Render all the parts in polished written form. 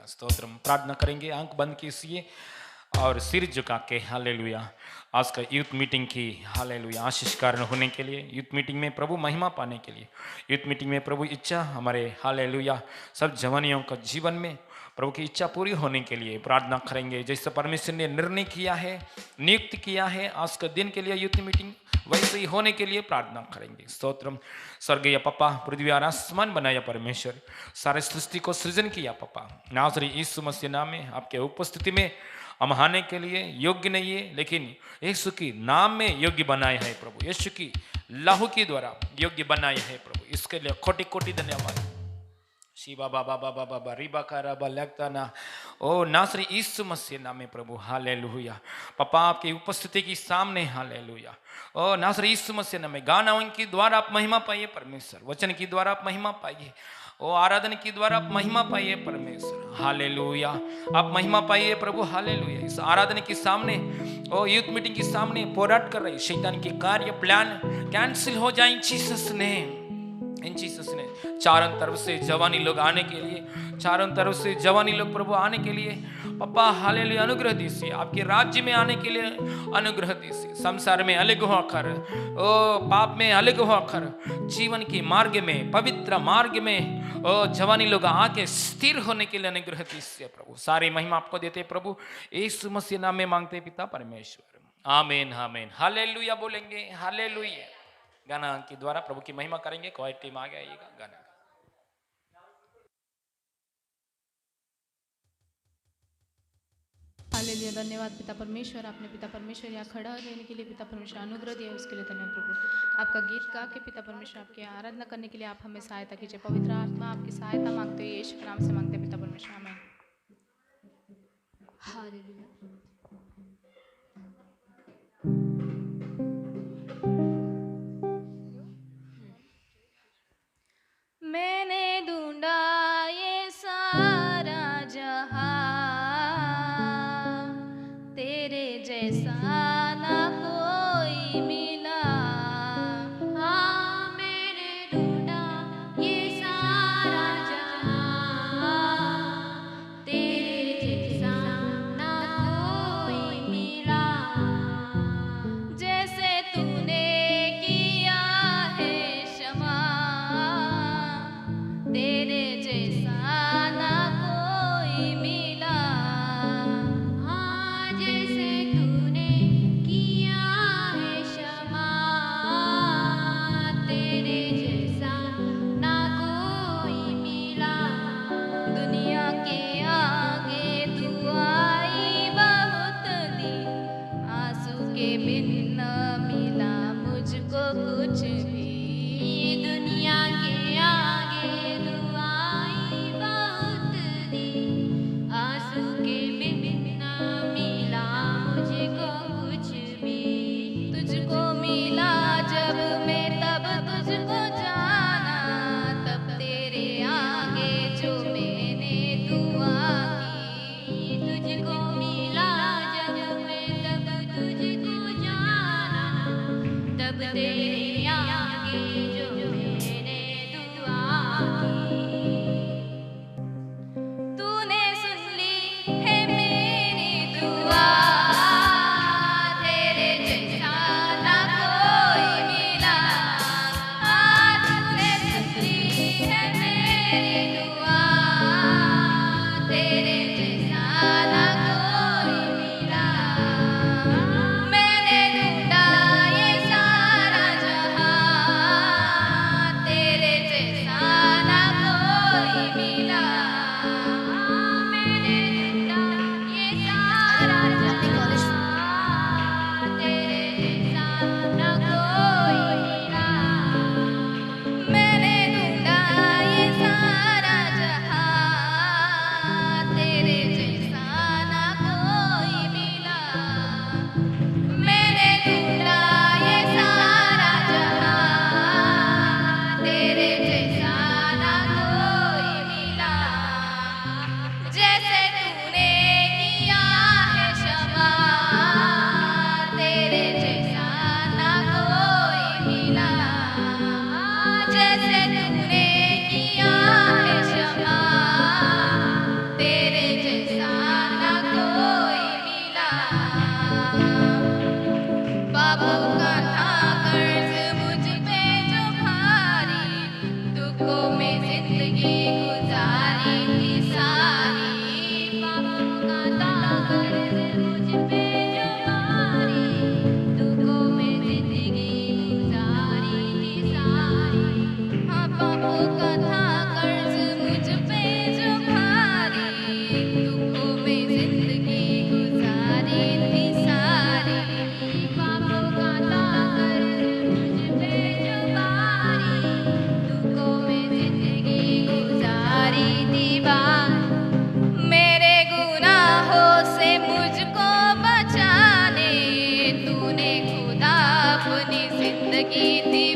Hallelujah stotram. प्रार्थना करेंगे आंख बंद कीजिए और सिर झुका के हालेलुया। आज का यूथ मीटिंग की हालेलुया आशीष कारण होने के लिए, यूथ मीटिंग में प्रभु महिमा पाने के लिए, यूथ मीटिंग में प्रभु इच्छा हमारे हालेलुया सब जवानियों का जीवन में प्रभु की इच्छा पूरी होने के लिए प्रार्थना करेंगे। जैसे परमेश्वर ने निर्णय किया है, नियुक्त किया है आज का दिन के लिए यूथ मीटिंग, वैसे ही होने के लिए प्रार्थना करेंगे। स्तोत्रम। स्वर्गीय पप्पा, पृथ्वी और आसमान बनाया परमेश्वर, सारे सृष्टि को सृजन किया पप्पा, नासरी यीशु मसीह नाम में आपके उपस्थिति में हम आने के लिए योग्य नहीं है, लेकिन यीशु की नाम में योग्य बनाए है प्रभु, यीशु की लहू के द्वारा योग्य बनाए है प्रभु, इसके लिए कोटि कोटि धन्यवाद। शिवा बाबा बाबा बाबा रिबा का रबा लगता ना ओ नासरी यीशु मसीह नाम में प्रभु हालेलुया। पापा आपकी उपस्थिति के सामने हालेलुया, ओ नासरी यीशु मसीह नाम में गाना उनके द्वारा आप महिमा पाइए परमेश्वर, वचन की द्वारा आप महिमा पाइए, ओ आराधना की द्वारा आप महिमा पाइए परमेश्वर हालेलुया। आप महिमा पाइए प्रभु हालेलुया। इस आराधना के सामने, ओ यूथ मीटिंग के सामने पोराट कर रही शैतान के कार्य प्लान कैंसिल हो जाए जीसस ने, इन जीसस ने। चारों तरफ से जवानी लोग आने के लिए, चारों तरफ से जवानी लोग प्रभु आने के लिए पापा हालेलुया अनुग्रह दीजिए, आपके राज्य में आने के लिए अनुग्रह दीजिए। संसार में अलग होकर, ओ पाप में अलग होकर जीवन के मार्ग में, पवित्र मार्ग में ओ जवानी लोग आके स्थिर होने के लिए अनुग्रह दीजिए प्रभु। सारी महिमा आपको देते प्रभु, यीशु मसीह नाम में मांगते पिता परमेश्वर, आमीन आमीन। हालेलुया बोलेंगे हालेलुया। गाना के द्वारा प्रभु की महिमा करेंगे। कोई टीम आ आइएगा गाना। हालेलुया। धन्यवाद पिता परमेश्वर, आपने पिता परमेश्वर यहाँ खड़ा रहने के लिए पिता परमेश्वर अनुग्रह दिया, उसके लिए धन्यवाद प्रभु। आपका गीत गा के पिता परमेश्वर आपकी आराधना करने के लिए आप हमें सहायता कीजिए। पवित्र आत्मा आपकी सहायता मांगते हुए यीशु के नाम से मांगते पिता परमेश्वर, आमीन। हालेलुया। मैंने ढूंढा ये सारा जहां, तेरे जैसा ना कोई मिला। हाँ मैंने ढूंढा ये सारा जहां, तेरे जैसा ना कोई मिला। जैसे तूने किया है क्षमा, तेरे जैसा ना कोई मिला। हाँ जैसे तूने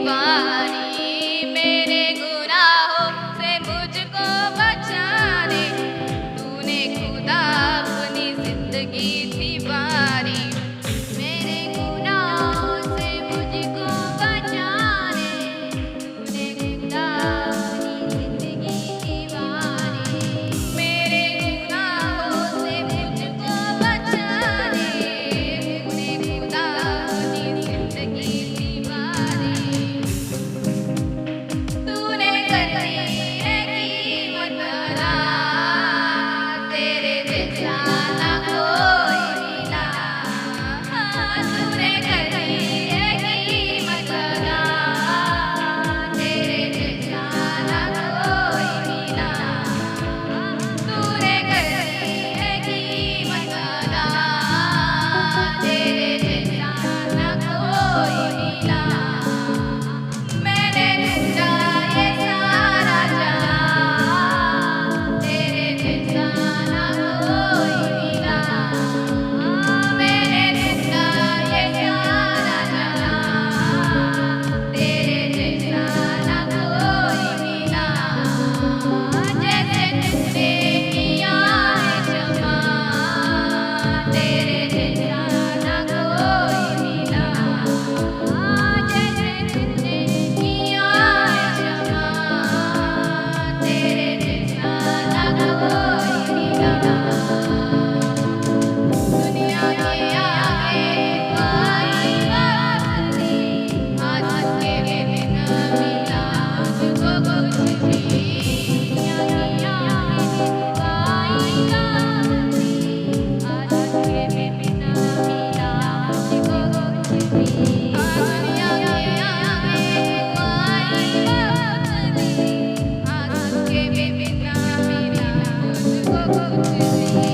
बारी मेरे गुनाहों से मुझको बचा दे तूने खुदा अपनी जिंदगी थी बारी मेरे गुनाहों से मुझको बचा दे तूने खुदा अपनी जिंदगी थी बारी मेरे गुनाहों से मुझको बचा दे तूने खुदा अपनी जिंदगी थी बारी तूने कर दी है कीमत अदा तेरे जैसा ना कोई मिला तूने कर दी है कीमत अदा तेरे जैसा ना कोई मिला तूने कर दी है कीमत अदा तेरे जैसा ना कोई मिला मैंने ढूंढा ये सारा जहां तेरे जैसा ना कोई मिला मैंने ढूंढा ये सारा जहां तेरे जैसा ना कोई मिला जैसे तुमने किया है क्षमा तेरे जैसा ना कोई मिला जैसे तुमने किया है क्षमा तेरे जैसा ना कोई मिला दुनिया के आगे कोई बात नहीं आज के बिना मिला मुझको कुछ भी दुनिया के आगे कोई बात नहीं आज के बिना मिला मुझको कुछ भी दुनिया के आगे कोई बात नहीं आज के बिना मिला मुझको कुछ भी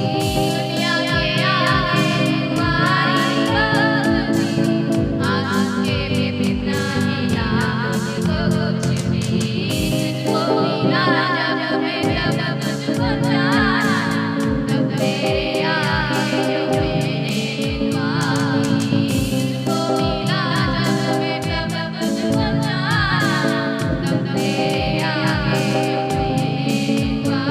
दुनिया के आगे कोई बात नहीं आज के बिना मिला मुझको कुछ भी तुझको मिला जब मैं तब तुझको जाना तब तेरे आगे जो मैंने दुआ की तुझको मिला जब मैं तब तुझको जाना तब तेरे आगे जो मैंने दुआ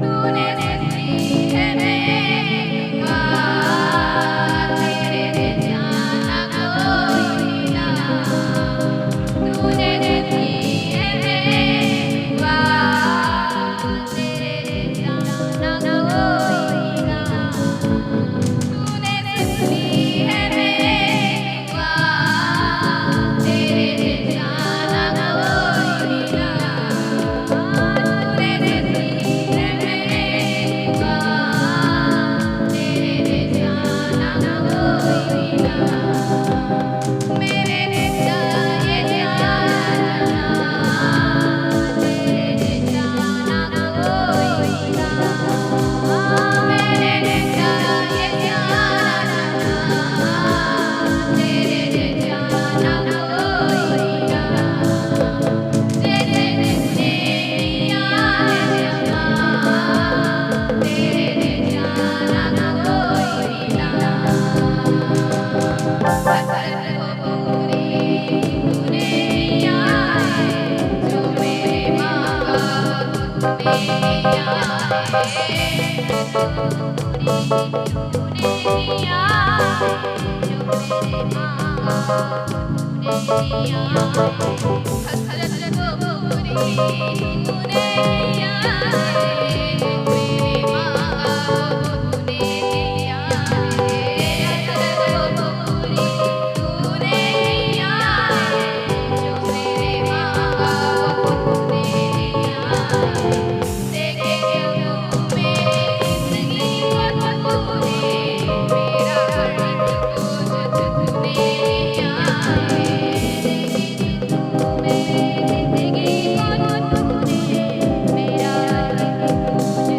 तूने सुनी है मेरी बात तेरे जैसा ना कोई मिला तूने सुनी है मेरी बात तेरे जैसा ना कोई मिला तूने सुनी है मेरी बात तेरे जैसा ना कोई मिला तूने सुनी है मेरी बात तेरे जैसा ना कोई मिला मेरे ढूंढा ये सारा जहां तेरे जैसा ना कोई मिला मैंने ढूंढा ये सारा जहां तेरे जैसा ना कोई मिला जैसे तुमने किया है क्षमा तेरे जैसा ना कोई मिला फसल को पूरी तूने किया है जो मेरे माँ बाप तूने किया है तूने किया है जो मेरे माँ बाप तूने किया है फसल को पूरी तूने किया है जो मेरे माँ बाप तूने किया है फसल को पूरी तूने किया है जो मेरे माँ बाप तूने किया है देखे क्यों मेरी जिंदगी को तूने मेरा हर एक बोझ तूने लिया है देखे क्यों मेरी जिंदगी को तूने मेरा हर एक बोझ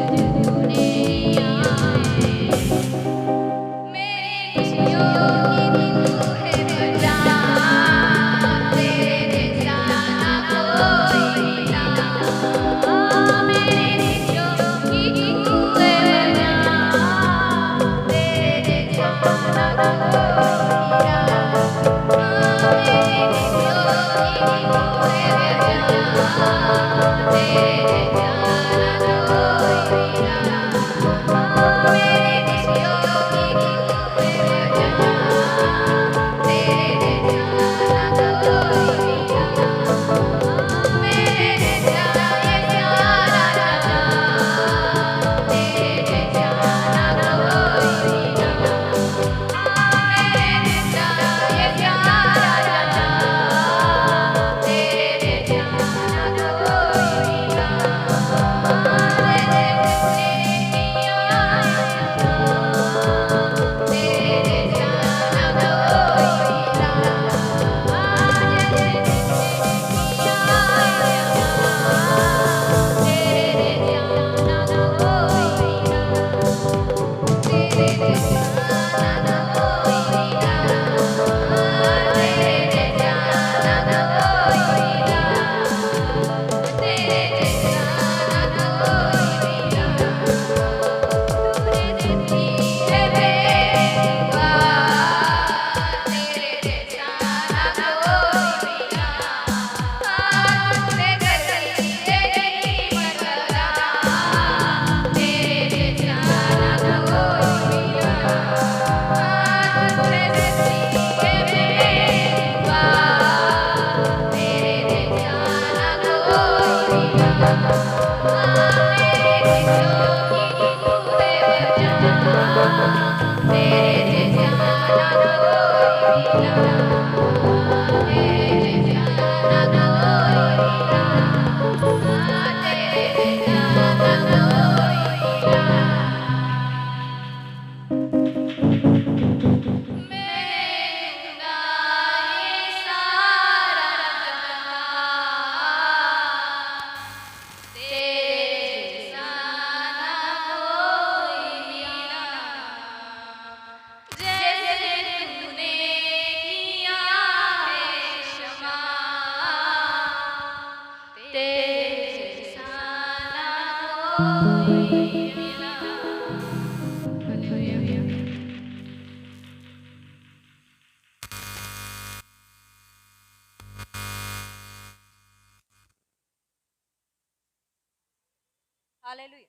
Hallelujah.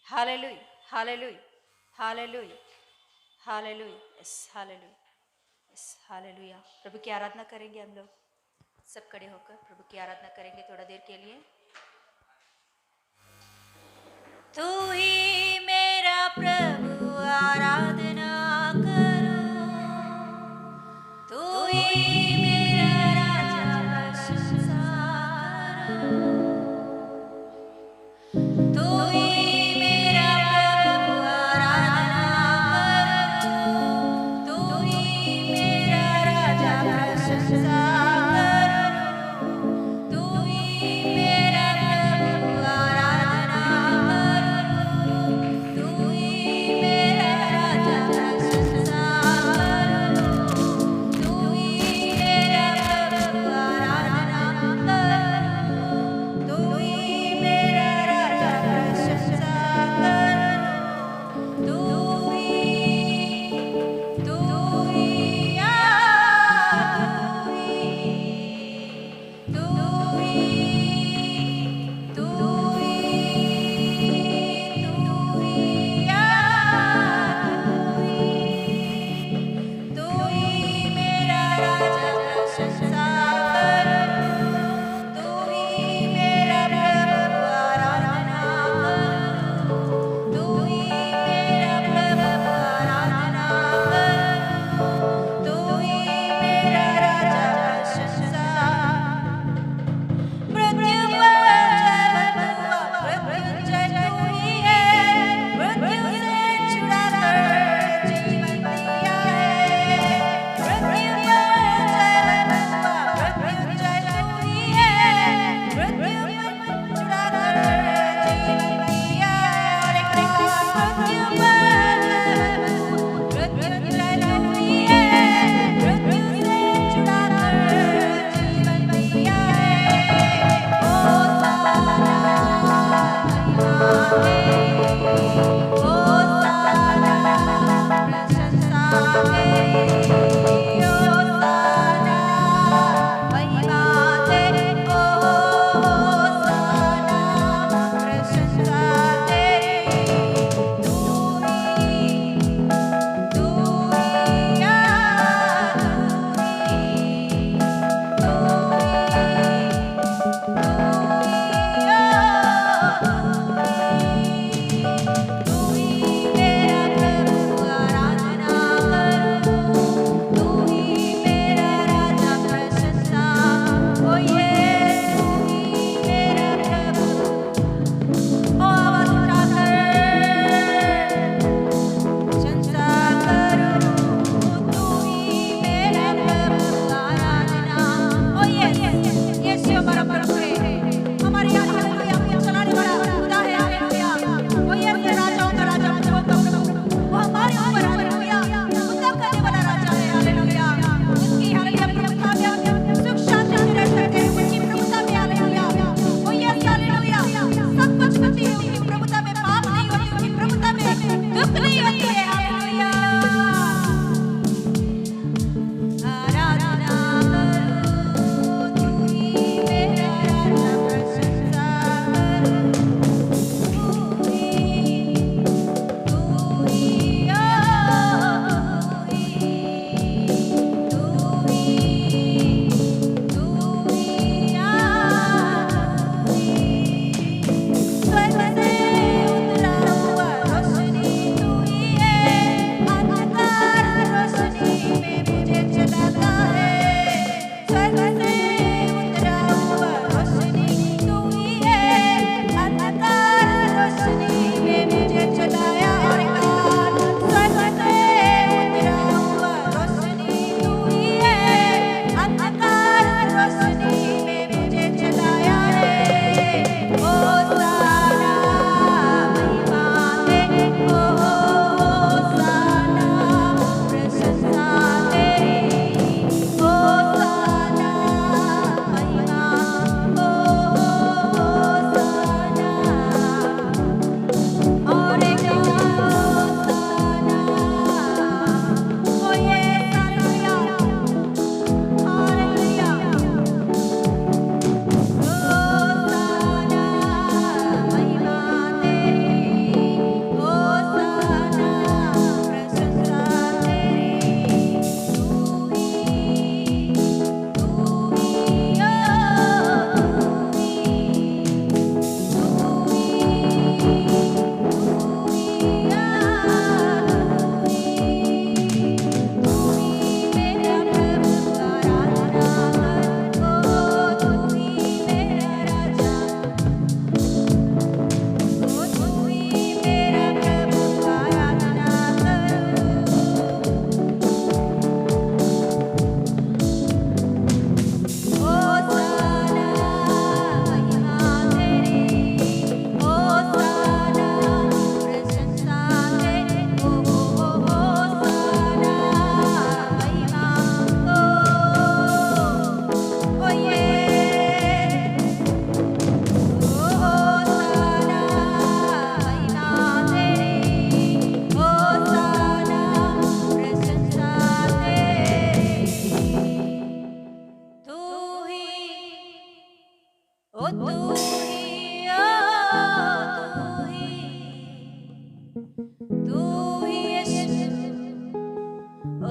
Hallelujah. Hallelujah. Hallelujah. Hallelujah. Yes, hallelujah. Yes, hallelujah. प्रभु की आराधना करेंगे हम लोग सब खड़े होकर प्रभु की आराधना करेंगे थोड़ा देर के लिए। तू ही मेरा प्रभु आराधना करो, तू ही मेरा राजा प्रशंसा करो, तू ही मेरा प्रभु आराधना करो, तू ही मेरा राजा प्रशंसा करो, तू ही मेरा प्रभु आराधना करो, तू ही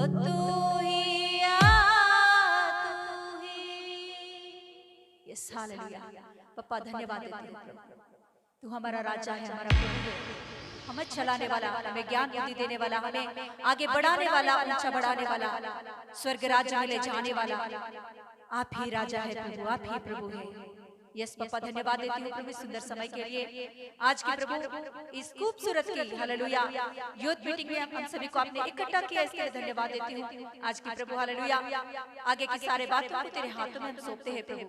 तू ही आ, तू ही। Yes hallelujah. पापा धन्यवाद देते हैं प्रभु। तू हमारा राजा है, हमारा प्रभु है, हमें चलाने वाला, हमें ज्ञान बुद्धि देने वाला, हमें आगे बढ़ाने वाला, ऊंचा बढ़ाने वाला, स्वर्ग राज्य में ले जाने वाला आप ही राजा है प्रभु, आप ही प्रभु है। यस पापा धन्यवाद देती हूँ प्रभु सुंदर समय के लिए, आज के प्रभु इस खूबसूरत की हालेलुया यूथ मीटिंग में हम सभी को आपने इकट्ठा किया, इसके लिए धन्यवाद देती हूँ। आज की प्रभु हालेलुया आगे की सारे बातों को तेरे हाथों में हम सौंपते हैं प्रभु।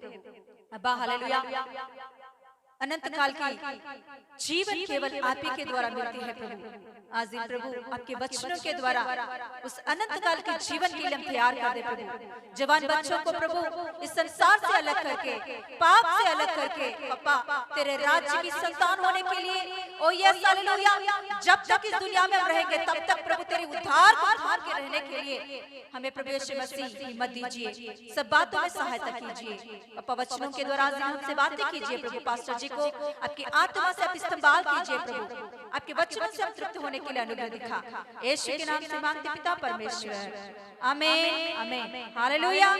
अब्बा हालेलुया अनंत काल की जीवन केवल आप ही के द्वारा मिलती है प्रभु। आज दिन प्रभु आपके वचनों के द्वारा उस अनंत काल के जीवन के लिए हम तैयार कर दे प्रभु। जवान बच्चों को प्रभु इस संसार से अलग करके, पाप से अलग करके पापा तेरे राज्य की संतान होने के लिए, ओ यस हालेलुया जब तक इस दुनिया में हम रहेंगे तब तक प्रभु तेरे उद्धार को थाम के रहने के लिए हमें प्रभु यीशु मसीह हिम्मत दीजिए, सब बातों में सहायता कीजिए। पापा वचनों के द्वारा आज हमसे बातें कीजिए प्रभु। पास्टर जी को आपकी आत्मा से आप इस्तेमाल कीजिए प्रभु, आपके वचनों से हम तृप्त होने के लिए अनुग्रह दिखा, यीशु के नाम से मांगते पिता परमेश्वर, आमीन आमीन हालेलुया।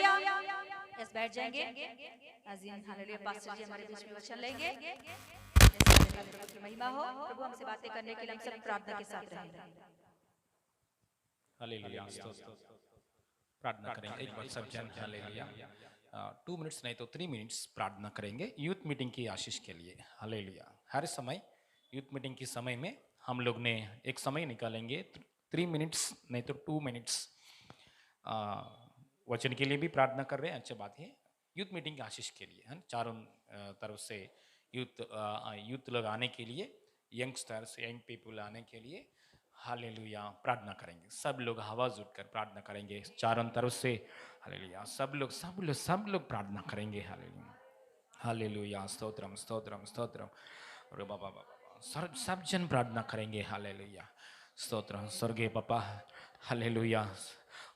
यस बैठ जाएंगे। आजीन हालेलुया पास्टर जी हमारे बीच में वचन लेंगे। प्रभु की महिमा हो। प्रभु हमसे बातें करने के लिए हम सब प्रार्थना के साथ रहेंगे। हालेलुया प्रार्थना करेंगे एक बार सब जन हालेलुया 2 मिनट्स नहीं तो 3 मिनट्स प्रार्थना करेंगे यूथ मीटिंग की आशीष के लिए। हालेलुया हर समय यूथ मीटिंग के समय में हम लोग ने एक समय निकालेंगे 3 मिनट्स नहीं तो 2 मिनट्स वचन के लिए भी प्रार्थना कर रहे हैं। अच्छी बात है यूथ मीटिंग की आशीष के लिए है, चारों तरफ से यूथ लोग आने के लिए, यंगस्टर्स यंग पीपल आने के लिए हालेलुया प्रार्थना करेंगे। सब लोग आवाज उठकर प्रार्थना करेंगे चारों तरफ से। हालेलुया सब लोग प्रार्थना करेंगे। Hallelujah hallelujah stotram stotram stotram. अरे बाबा बाबा सब जन प्रार्थना करेंगे। हालेलुया स्तोत्रम स्वर्गीय पापा हालेलुया।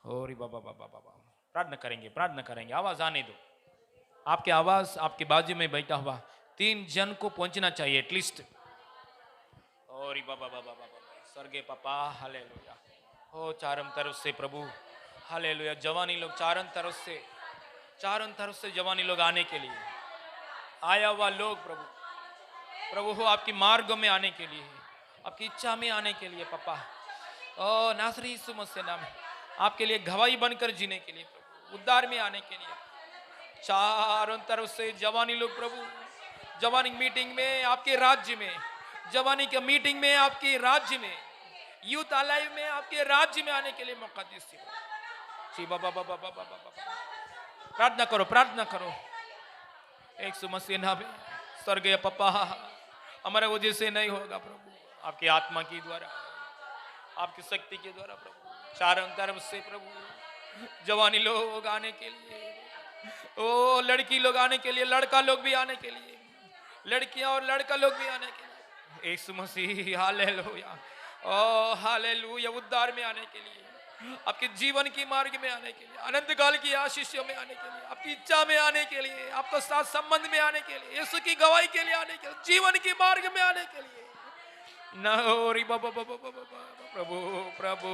और बाबा बाबा बाबा प्रार्थना करेंगे आवाज आने दो। आपके आवाज आपके बाजू में बैठा हुआ 3 जन को पहुंचना चाहिए एटलीस्ट। और बाबा बाबा बाबा स्वर्गीय पापा हालेलुया हो चारों तरफ से प्रभु हालेलुया जवानी लोग चारों तरफ से जवानी लोग आने के लिए आया हुआ लोग प्रभु हो आपकी मार्ग में आने के लिए, आपकी इच्छा में आने के लिए पापा ओ नासरी यीशु मसीह नाम में आपके लिए गवाही बनकर जीने के लिए प्रभु, उद्धार में आने के लिए चारों तरफ से जवानी लोग प्रभु जवानी मीटिंग में आपके राज्य में, जवानी के मीटिंग में आपके राज्य में, यूथ अलाइव में आपके राज्य में आने के लिए मौका दीजिए। बाबा बाबा बाबा बाबा प्रार्थना करो एक सुमसीह नाम में। स्वर्गीय पापा हमारे वजह से नहीं होगा प्रभु, आपकी आत्मा के द्वारा आपकी शक्ति के द्वारा प्रभु चारों तरफ से प्रभु जवानी लोग आने के लिए, ओ लड़की लोग आने के लिए, लड़का लोग भी आने के लिए, लड़कियां और लड़का लोग भी आने के लिए यीशु मसीह हालेलुया ओ हालेलुया उद्धार में आने के लिए, आपके जीवन की मार्ग में आने के लिए, अनंत काल की आशीषों में आने के लिए, आपकी इच्छा में आने के लिए, आपको साथ संबंध में आने के लिए, यीशु की गवाही के लिए आने के लिए, जीवन की मार्ग में आने के लिए नौरी बाबा बाबा प्रभु प्रभु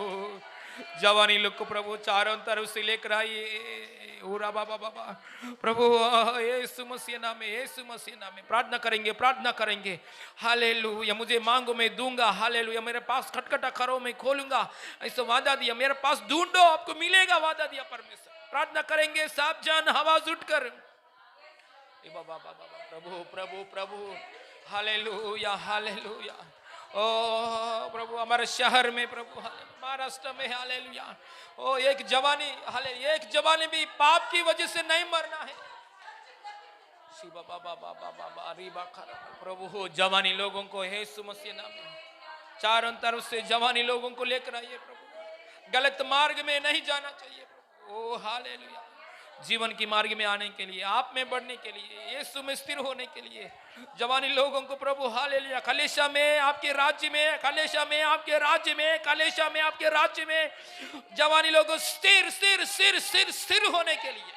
जवानी लोग को प्रभु चारों तरफ से लेकर आइए बाबा बाबा प्रभु यीशु मसीह नाम में प्रार्थना करेंगे। हालेलुया मुझे मांगो मैं दूंगा, हालेलुया मेरे पास खटखटा करो मैं खोलूंगा, ऐसा वादा दिया, मेरे पास ढूंढो आपको मिलेगा, वादा दिया परमेश्वर। प्रार्थना करेंगे सब जन आवाज उठकर बाबा बाबा प्रभु प्रभु प्रभु हालेलुया हालेलुया ओ प्रभु हमारे शहर में प्रभु महाराष्ट्र में हालेलुया ओ एक जवानी भी पाप की वजह से नहीं मरना है। शिवा बाबा बाबा बाबा रीबा प्रभु हो जवानी लोगों को यीशु मसीह नाम में चारों तरफ से जवानी लोगों को लेकर आइए प्रभु, गलत मार्ग में नहीं जाना चाहिए प्रभु ओ हालेलुया जीवन की मार्ग में आने के लिए, आप में बढ़ने के लिए, यीशु में स्थिर होने के लिए जवानी लोगों को प्रभु हालेलुया कलेशा में आपके राज्य में, कलेशा में आपके राज्य में, कलेशा में आपके राज्य में जवानी लोगों स्थिर स्थिर स्थिर स्थिर स्थिर होने के लिए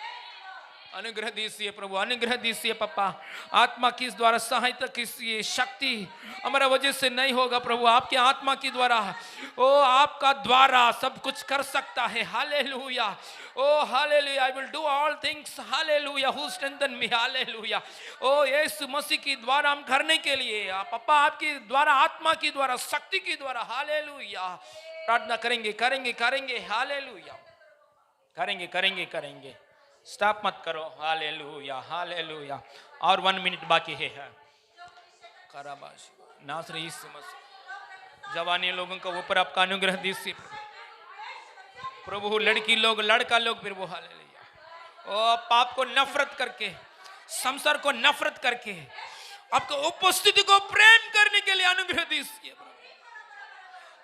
अनुग्रह दीजिए प्रभु, अनुग्रह दीजिए पापा। आत्मा किस द्वारा सहायता कीजिए, शक्ति हमारा वजह से नहीं होगा प्रभु, आपके आत्मा की द्वारा। ओ आपका द्वारा सब कुछ कर सकता है। Hallelujah, oh hallelujah, I will do all things, hallelujah, who strengthen me, hallelujah. ओ यीशु मसीह की द्वारा हम करने के लिए पापा, आपके द्वारा, आत्मा की द्वारा, शक्ति की द्वारा, हालेलुया प्रार्थना करेंगे, करेंगे, करेंगे, हालेलुया, करेंगे, करेंगे, करेंगे। स्टॉप मत करो। Hallelujah, hallelujah. और 1 मिनट बाकी है। कराबाश नासरी यीशु मसीह, जवानी लोगों के ऊपर आपका अनुग्रह दीजिए प्रभु, लड़की लोग, लड़का लोग प्रभु, हालेलुया। ओ पाप को नफरत करके, संसार को नफरत करके, आपको उपस्थिति को प्रेम करने के लिए अनुग्रह दीजिए।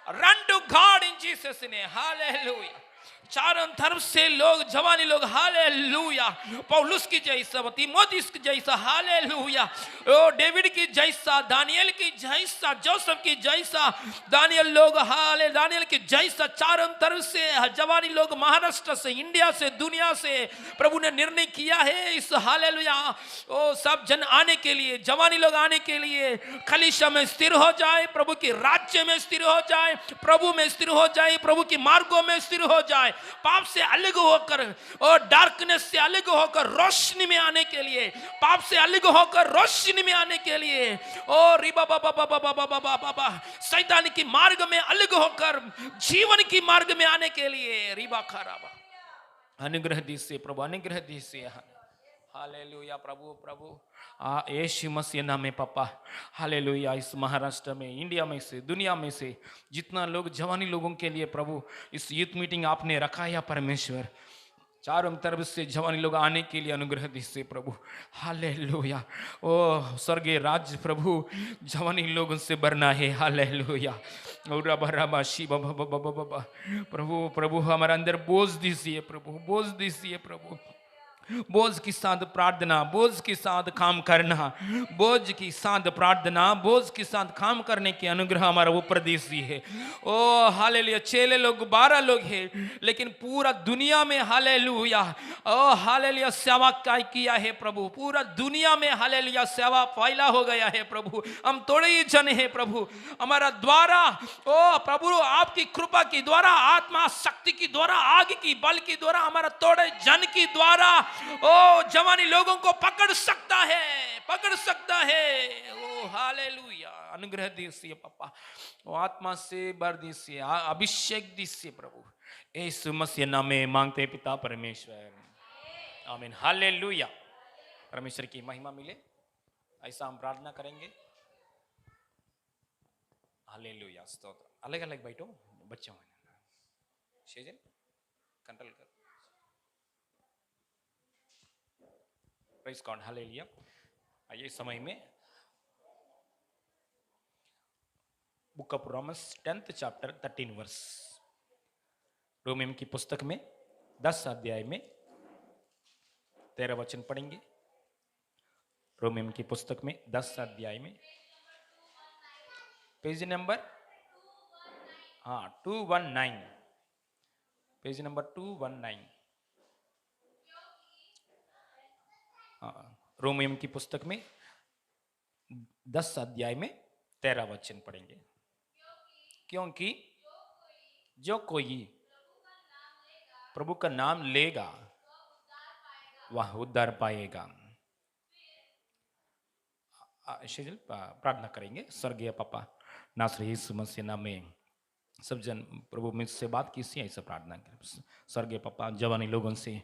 Run to God in Jesus name, hallelujah. चारों तरफ से लोग, जवानी लोग, हालेलुया, पौलुस की जैसा, तीमुथियुस की जैसा, हालेलुया, ओ डेविड की जैसा, दानियल की जैसा, जोसेफ की जैसा, दानियल लोग, हाले दानियल की जैसा, चारों तरफ से जवानी लोग, महाराष्ट्र से, इंडिया से, दुनिया से प्रभु ने निर्णय किया है इस, हालेलुया, ओ सब जन आने के लिए, जवानी लोग आने के लिए, कलीसिया में स्थिर हो जाए, प्रभु के राज्य में स्थिर हो जाए, प्रभु में स्थिर हो जाए, प्रभु की मार्गों में स्थिर हो जाए, पाप से अलग होकर और डार्कनेस से अलग होकर रोशनी में आने के लिए, पाप से अलग होकर रोशनी में आने के लिए, और रिबा बाबा बाबा बाबा बाबा बाबा शैतान की मार्ग में अलग होकर जीवन की मार्ग में आने के लिए, रिबा खराबा अनुग्रह दीजिए प्रभु, अनुग्रह दीजिए। हालेलुया प्रभु, प्रभु यीशु मसीह नाम में पापा, हालेलुया। इस महाराष्ट्र में, इंडिया में से, दुनिया में से जितना लोग, जवानी लोगों के लिए प्रभु इस यूथ मीटिंग आपने रखा है परमेश्वर, चारों तरफ से जवानी लोग आने के लिए अनुग्रह दीजिए प्रभु, हालेलुया। ओ स्वर्गीय राज्य प्रभु जवानी लोगों से भरना है, हालेलुया। प्रभु, प्रभु हमारे अंदर बोझ दीजिए प्रभु, बोझ दीजिए प्रभु, बोझ के साथ प्रार्थना, बोझ के साथ काम करना, बोझ के साथ प्रार्थना, बोझ के साथ काम करने के अनुग्रह हमारा ऊपर दीजिए है। ओ हालेलुया, चेले लोग 12 लोग हैं, लेकिन पूरा दुनिया में, हालेलुया, ओ हालेलुया, सेवा क्या किया है प्रभु, पूरा दुनिया में, हालेलुया, सेवा फैला हो गया है प्रभु। हम थोड़े ही जन है प्रभु, हमारा द्वारा, ओ प्रभु आपकी कृपा की द्वारा, आत्मा शक्ति की द्वारा, आग की बल की द्वारा, हमारा थोड़े जन की द्वारा ओ जवानी लोगों को पकड़ सकता है, पकड़ सकता है। ओ हालेलुया, अनुग्रह दीजिए पापा, ओ आत्मा से भर दीजिए, अभिषेक दीजिए प्रभु, यीशु मसीह नाम में मांगते पिता परमेश्वर, आमीन, हालेलुया। परमेश्वर की महिमा मिले, ऐसा हम प्रार्थना करेंगे। हालेलुया, स्तोत्र। अलग अलग बैठो बच्चों, शेजन कंट्रोल कर। Praise God, hallelujah. आइए समय में book of Romans 10th chapter 13 verse, रोमियम की पुस्तक में 10 अध्याय में 13 वचन पढ़ेंगे। रोमियम की पुस्तक में 10 अध्याय में पेज नंबर 219, पेज नंबर 219। रोमियम की पुस्तक में 10 अध्याय में 13 वचन पढ़ेंगे। क्योंकि जो कोई प्रभु का नाम लेगा वह उद्धार पाएगा। प्रार्थना करेंगे। स्वर्गीय पापा, नासरी यीशु मसीह नाम में सब जन प्रभु मुझसे बात कीजिए, ऐसा प्रार्थना करें। स्वर्गीय पापा, जवानी लोगों से,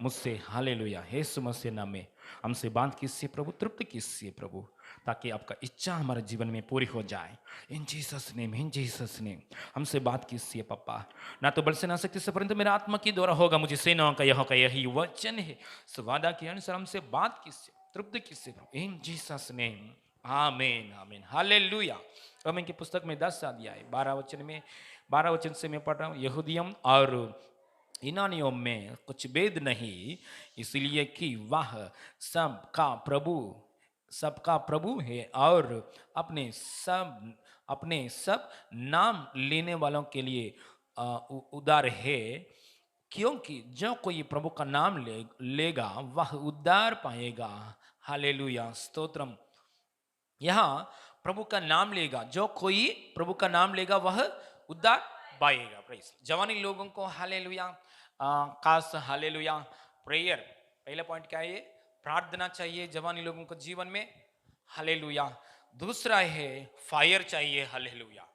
मुझसे, हालेलुया, यीशु मसीह नाम में हमसे बात कीजिए प्रभु, तृप्त कीजिए प्रभु, ताकि आपका इच्छा हमारे जीवन में पूरी हो जाए। इन जीसस नेम, इन जीसस नेम हमसे बात कीजिए पापा। ना तो बल से ना शक्ति से, परंतु मेरा आत्मा की द्वारा होगा। मुझे सेनाओं का यही वचन है। सो वादा के अनुसार हमसे बात कीजिए, तृप्त कीजिए प्रभु, इन जीसस नेम, आमीन, आमीन, हालेलुया। रोमियों की पुस्तक में 10 अध्याय 12 वचन से मैं पढ़ रहा हूँ। यहूदियों और यूनानियों में कुछ भेद नहीं, इसलिए कि वह सबका प्रभु है और अपने सब नाम लेने वालों के लिए उदार है, क्योंकि जो कोई प्रभु का नाम लेगा वह उद्धार पाएगा। हालेलुया, स्तोत्रम। यहाँ प्रभु का नाम लेगा, जो कोई प्रभु का नाम लेगा वह उद्धार पाएगा। प्रेस जवानी लोगों को हालेलुया, खास हालेलुया प्रेयर, पहला पॉइंट क्या है? ये प्रार्थना चाहिए जवानी लोगों को जीवन में। हालेलुया। दूसरा है फायर चाहिए। Hallelujah,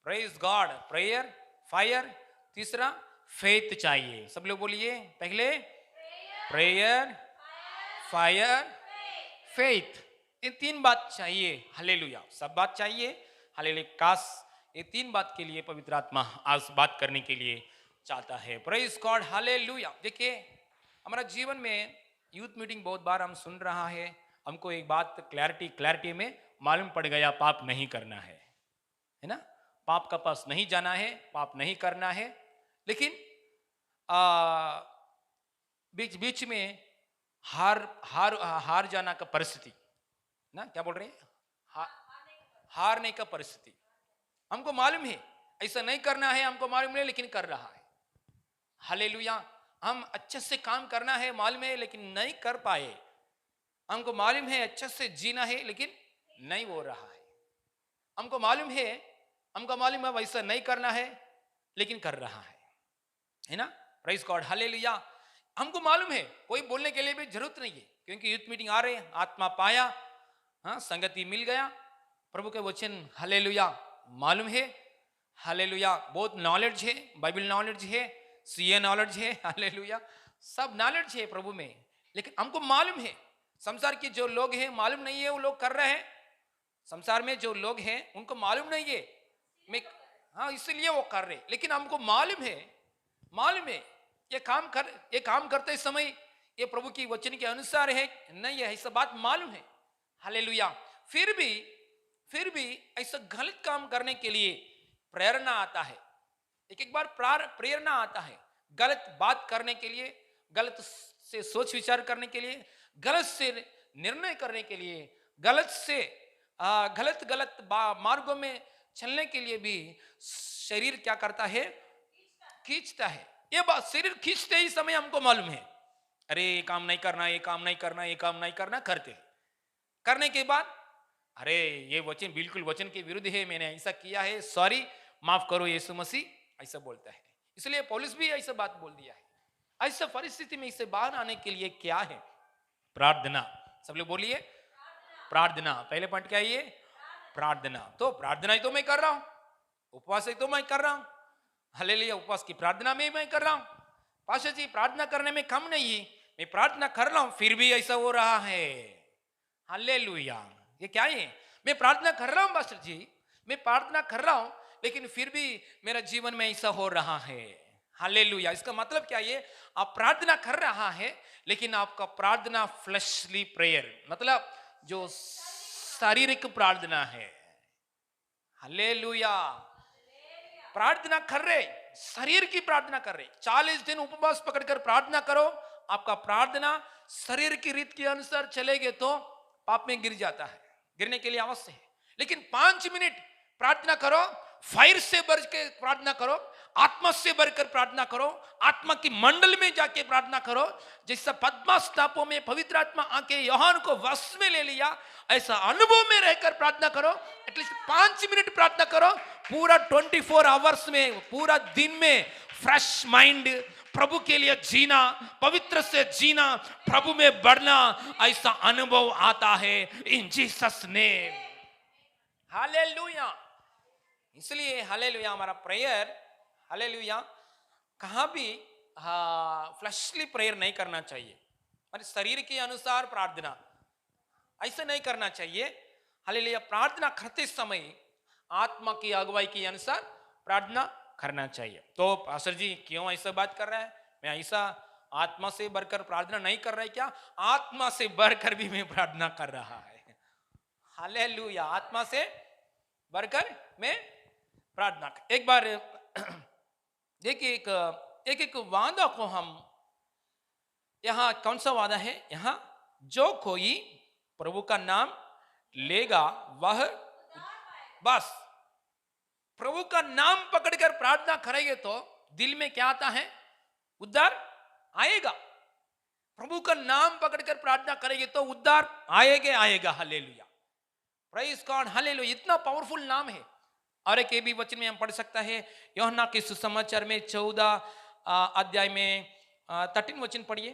praise God, prayer, fire. तीसरा फेथ चाहिए। सब लोग बोलिए, पहले प्रेयर, फायर, फेथ। ये तीन बात चाहिए। हालेलुया, सब बात चाहिए। हालेलुया, काश ये तीन बात के लिए पवित्र आत्मा आज बात करने के लिए चाहता है। Praise God, hallelujah. देखिए, हमारा जीवन में यूथ मीटिंग बहुत बार हम सुन रहा है, हमको एक बात क्लैरिटी में मालूम पड़ गया, पाप नहीं करना है ना, पाप का पास नहीं जाना है, पाप नहीं करना है। लेकिन बीच बीच में हार जाना का परिस्थिति ना, क्या बोल रहे हैं, हारने का परिस्थिति। हमको मालूम है ऐसा नहीं करना है, हमको मालूम है लेकिन कर रहा है। हालेलुया। हम अच्छे से काम करना है मालूम है लेकिन नहीं कर पाए। हमको मालूम है अच्छे से जीना है लेकिन नहीं हो रहा है। हमको मालूम है वैसा नहीं करना है लेकिन कर रहा है ना। Praise God, hallelujah. हमको मालूम है, कोई बोलने के लिए भी जरूरत नहीं है, क्योंकि यूथ मीटिंग आ रहे हैं, आत्मा पाया, हाँ, संगति मिल गया, प्रभु के वचन हालेलुया मालूम है। हालेलुया, बहुत नॉलेज है, बाइबल नॉलेज है, सीए नॉलेज है, हालेलुया, सब नॉलेज है प्रभु में। लेकिन हमको मालूम है संसार के जो लोग हैं मालूम नहीं है, वो लोग कर रहे हैं। संसार में जो लोग हैं उनको मालूम नहीं है, मैं हाँ इसलिए वो कर रहे। लेकिन हमको मालूम है ये काम करते समय ये प्रभु की वचन के अनुसार है नहीं है, ऐसा बात मालूम है। हालेलुया। फिर भी ऐसा गलत काम करने के लिए प्रेरणा आता है, एक बार प्रेरणा आता है गलत बात करने के लिए, गलत से सोच विचार करने के लिए, गलत से निर्णय करने के लिए, गलत मार्गों में चलने के लिए भी शरीर क्या करता है, खींचता है। ये बात शरीर खींचते ही समय हमको मालूम है, अरे ये काम नहीं करना, ये काम नहीं करना, ये काम नहीं करना, करने के बाद अरे ये वचन बिल्कुल वचन के विरुद्ध है, मैंने ऐसा किया है, सॉरी, माफ करो यीशु मसीह, ऐसा बोलता है। इसलिए पौलुस भी ऐसा बात बोल दिया है। ऐसा परिस्थिति में इससे बाहर आने के लिए क्या है? प्रार्थना। सब लोग बोलिए प्रार्थना। पहले पॉइंट क्या है ये? प्रार्थना। तो प्रार्थना ही तो मैं कर रहा हूं, उपवास ही तो मैं कर रहा हूं। हालेलुया, उपवास की प्रार्थना में मैं कर रहा हूं। पास्टर जी प्रार्थना करने में कम नहीं, मैं प्रार्थना कर रहा हूं फिर भी ऐसा हो रहा है। हालेलुया, ये क्या है? मैं प्रार्थना कर रहा हूं पास्टर जी, मैं प्रार्थना कर रहा हूं लेकिन फिर भी मेरा जीवन में ऐसा हो रहा है। हालेलुया, इसका मतलब क्या है? आप प्रार्थना कर रहा है लेकिन आपका प्रार्थना फ्लैशली प्रेयर, मतलब जो शारीरिक प्रार्थना है। हालेलुया, प्रार्थना कर रहे, शरीर की प्रार्थना कर रहे। 40 दिन उपवास पकड़कर प्रार्थना करो, आपका प्रार्थना शरीर की रीत के अनुसार चलेगे तो पाप में गिर जाता है, गिरने के लिए अवश्य है। लेकिन 5 मिनट प्रार्थना करो, फायर से बढ़ के प्रार्थना करो, आत्मा से बढ़कर प्रार्थना करो, आत्मा की मंडल में जाके प्रार्थना करो। जैसा पद्मस टापू में पवित्र आत्मा आके यूहन्ना को वश में ले लिया, ऐसा अनुभव में रहकर प्रार्थना करो। एटलीस्ट 5 मिनट प्रार्थना करो। पूरा 24 आवर्स में, पूरा दिन में फ्रेश माइंड, प्रभु के लिए जीना, पवित्र से जीना, प्रभु में बढ़ना, ऐसा अनुभव आता है इन जीसस नेम। हालेलुया। इसलिए हालेलुया हमारा प्रेयर, हालेलुया, कहाँ भी फ्लैशली प्रेयर नहीं करना चाहिए, मतलब शरीर के अनुसार प्रार्थना ऐसे नहीं करना चाहिए। हालेलुया, प्रार्थना करते समय आत्मा की अगुवाई के अनुसार प्रार्थना करना चाहिए। तो पास्टर जी क्यों ऐसा बात कर रहा है? मैं ऐसा आत्मा से बढ़कर प्रार्थना नहीं कर रहा है क्या? आत्मा से बढ़कर भी मैं प्रार्थना कर रहा है। हालेलुया, आत्मा से बढ़कर मैं प्रार्थना कर। एक बार देखिए, एक वादा को हम यहां, कौन सा वादा है यहां? जो कोई प्रभु का नाम लेगा वह, बस प्रभु का नाम पकड़कर प्रार्थना करेंगे तो दिल में क्या आता है? उद्धार आएगा। प्रभु का नाम पकड़कर प्रार्थना करेंगे तो उद्धार आएगा आएगा। Hallelujah, praise God, hallelujah. इतना पावरफुल नाम है। और एक भी वचन में हम पढ़ सकता है, यूहन्ना के सुसमाचार में 14 अध्याय में 13 वचन पढ़िए।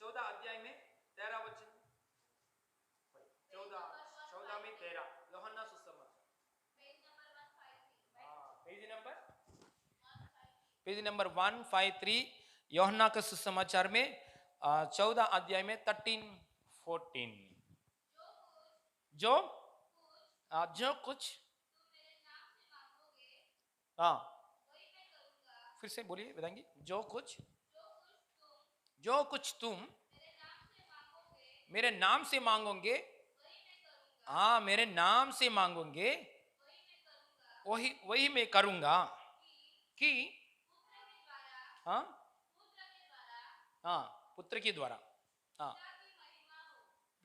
14 अध्याय में 13 वचन, 14 में 13, यूहन्ना सुसमाचार, पेज नंबर 153, यूहन्ना का सुसमाचार में 14 अध्याय में 13-14। जो कुछ, हाँ फिर से बोलिए, बताएंगे। जो कुछ तुम मेरे नाम से मांगोगे, हाँ मेरे नाम से मांगोगे, वही मैं करूंगा कि, हाँ हाँ पुत्र के द्वारा, हाँ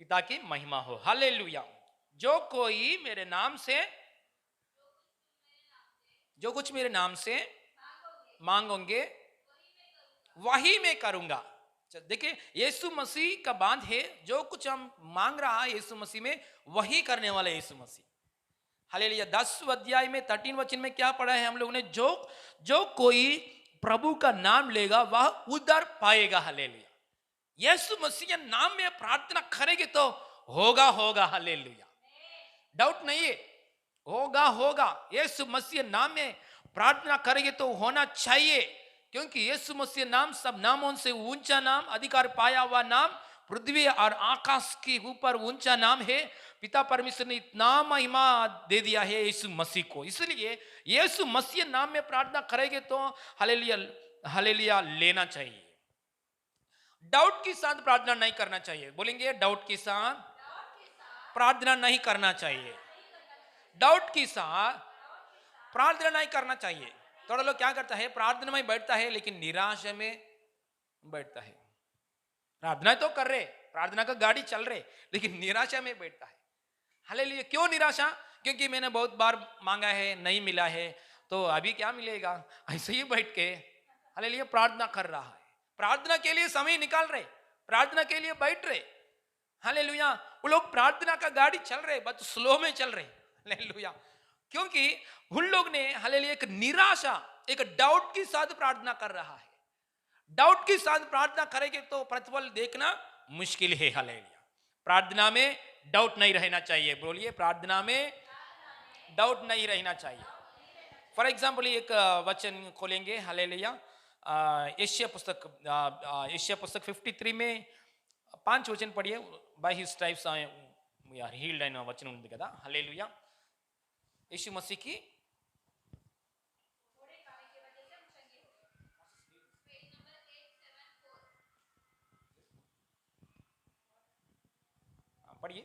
पिता की महिमा हो। हालेलुया। जो कोई मेरे नाम से, जो कुछ मेरे नाम से मांगोगे वही मैं करूंगा। देखिए, यीशु मसीह का बात है, जो कुछ हम मांग रहा है यीशु मसीह में, वही करने वाला यीशु मसीह। हालेलुया। 10 अध्याय में 13 वचन में क्या पढ़ा है हम लोगों ने? जो कोई प्रभु का नाम लेगा वह उद्धार पाएगा। हालेलुया। यीशु मसीह नाम में प्रार्थना करेंगे तो होगा होगा। हालेलुया, डाउट नहीं है, होगा। यीशु मसीह नाम में प्रार्थना करेंगे तो होना चाहिए, क्योंकि यीशु मसीह नाम सब नामों से ऊंचा नाम, अधिकार पाया हुआ नाम, पृथ्वी और आकाश के ऊपर ऊंचा नाम है। पिता परमेश्वर ने इतना महिमा दे दिया है यीशु मसीह को, इसलिए यीशु मसीह नाम में प्रार्थना करेंगे तो हालेलुया हालेलुया लेना चाहिए। डाउट के साथ प्रार्थना नहीं करना चाहिए। बोलेंगे, डाउट के साथ प्रार्थना नहीं करना चाहिए। डाउट के साथ प्रार्थना नहीं करना चाहिए। थोड़ा लोग क्या करता है, प्रार्थना में बैठता है लेकिन निराशा में बैठता है। प्रार्थना तो कर रहे, प्रार्थना का गाड़ी चल रहे, लेकिन निराशा में बैठता है। हालेलुया। क्यों निराशा? क्योंकि मैंने बहुत बार मांगा है, नहीं मिला है, तो अभी क्या मिलेगा, ऐसे ही बैठ के हालेलुया प्रार्थना कर रहा है। प्रार्थना के लिए समय निकाल रहे, प्रार्थना के लिए बैठ रहे। हालेलुया। वो लोग प्रार्थना का गाड़ी चल रहे, बस स्लो में चल रहे। हालेलुया। क्योंकि उन लोग ने हालेलुया एक निराशा, एक डाउट के साथ प्रार्थना कर रहा है। डाउट के साथ प्रार्थना करेंगे तो प्रतिफल देखना मुश्किल है। हालेलुया। प्रार्थना में डाउट नहीं रहना चाहिए। बोलिए, प्रार्थना में डाउट नहीं रहना चाहिए। फॉर एग्जाम्पल एक वचन खोलेंगे, हालेलुया, यशायाह पुस्तक 53 में 5 वचन पढ़िए। By his stripes we are healed అయిన वचन ఉంది కదా। हालेलुया। यीशु मसीह की पढ़िए।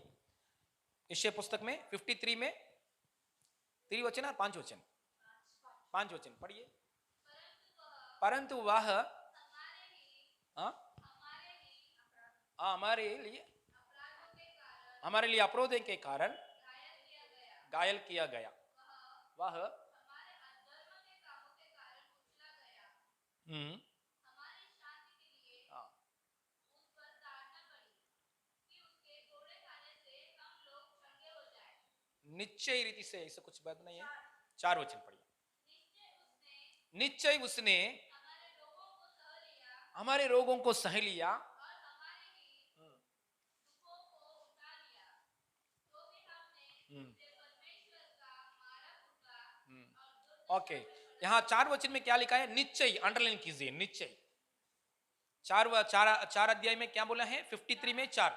यशायाह पुस्तक में 53 में 3 वचन और 5 वचन, 5 वचन पढ़िए। परंतु वह हमारे लिए अपराधों के कारण घायल किया गया, वह निश्चय रीति से, ऐसा कुछ बात नहीं है। 4 वचन पढ़िए। निश्चय उसने हमारे रोगों को सह लिया, ओके। यहाँ 4 वचन में क्या लिखा है? निश्चय, अंडरलाइन कीजिए, निश्चय। 4 अध्याय में क्या बोला है? 53 में 4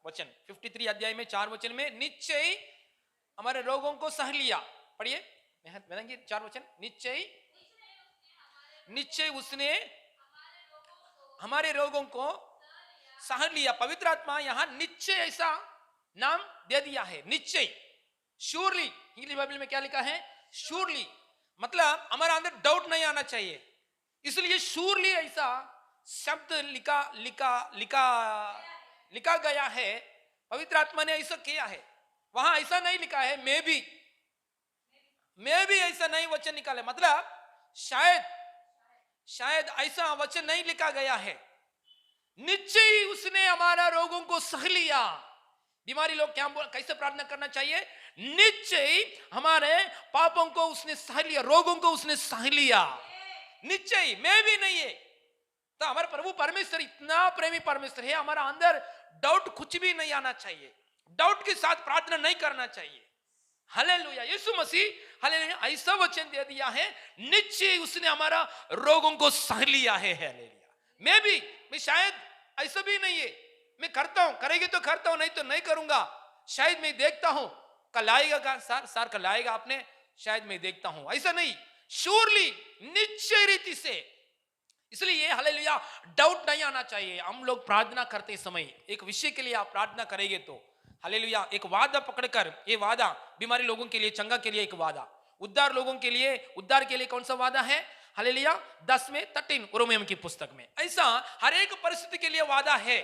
वचन, 53 अध्याय में 4 वचन में निश्चय हमारे रोगों को सह लिया। पढ़िए, बताएंगे 4 वचन। निश्चय उसने हमारे रोगों को सह लिया। पवित्र आत्मा यहाँ निश्चय ऐसा नाम दे दिया है, निश्चय, श्योरली। इंग्लिश बाइबल में क्या लिखा है? श्योरली, मतलब हमारे अंदर डाउट नहीं आना चाहिए, इसलिए श्योरली ऐसा शब्द लिखा गया है, पवित्र आत्मा ने ऐसा किया है। वहां ऐसा नहीं लिखा है मैं भी ऐसा नहीं वचन निकाले, मतलब शायद ऐसा वचन नहीं लिखा गया है। निश्चय ही उसने हमारा रोगों को सह लिया। बीमारी लोग कैसे प्रार्थना करना चाहिए? निश्चय हमारे पापों को उसने सह लिया, रोगों को उसने सह लिया। निश्चय, मैं भी नहीं है। तो हमारे प्रभु परमेश्वर इतना प्रेमी परमेश्वर है, हमारा अंदर डाउट कुछ भी नहीं आना चाहिए, डाउट के साथ प्रार्थना नहीं करना चाहिए। हालेलुया। यीशु मसीह हालेलुया ऐसा वचन दे दिया है, निश्चय उसने हमारा रोगों को सह लिया है। हालेलुया। मैं शायद ऐसा भी नहीं है, मैं करता हूं, करेंगे तो करता हूं, नहीं तो नहीं करूंगा। शायद मैं देखता हूं कल आएगा सर कल आएगा आपने, शायद मैं देखता हूं, ऐसा नहीं, श्योरली निश्चय रीति से। इसलिए हालेलुया डाउट नहीं आना चाहिए। हम लोग प्रार्थना करते समय एक विषय के लिए आप प्रार्थना करेंगे तो हालेलुया एक वादा पकड़कर, ये वादा बीमारी लोगों के लिए, चंगा के लिए एक वादा, उद्धार लोगों के लिए, उद्धार के लिए कौन सा वादा है? हालेलुया 10:13 रोमियो की पुस्तक में। ऐसा हर एक परिस्थिति के लिए वादा है,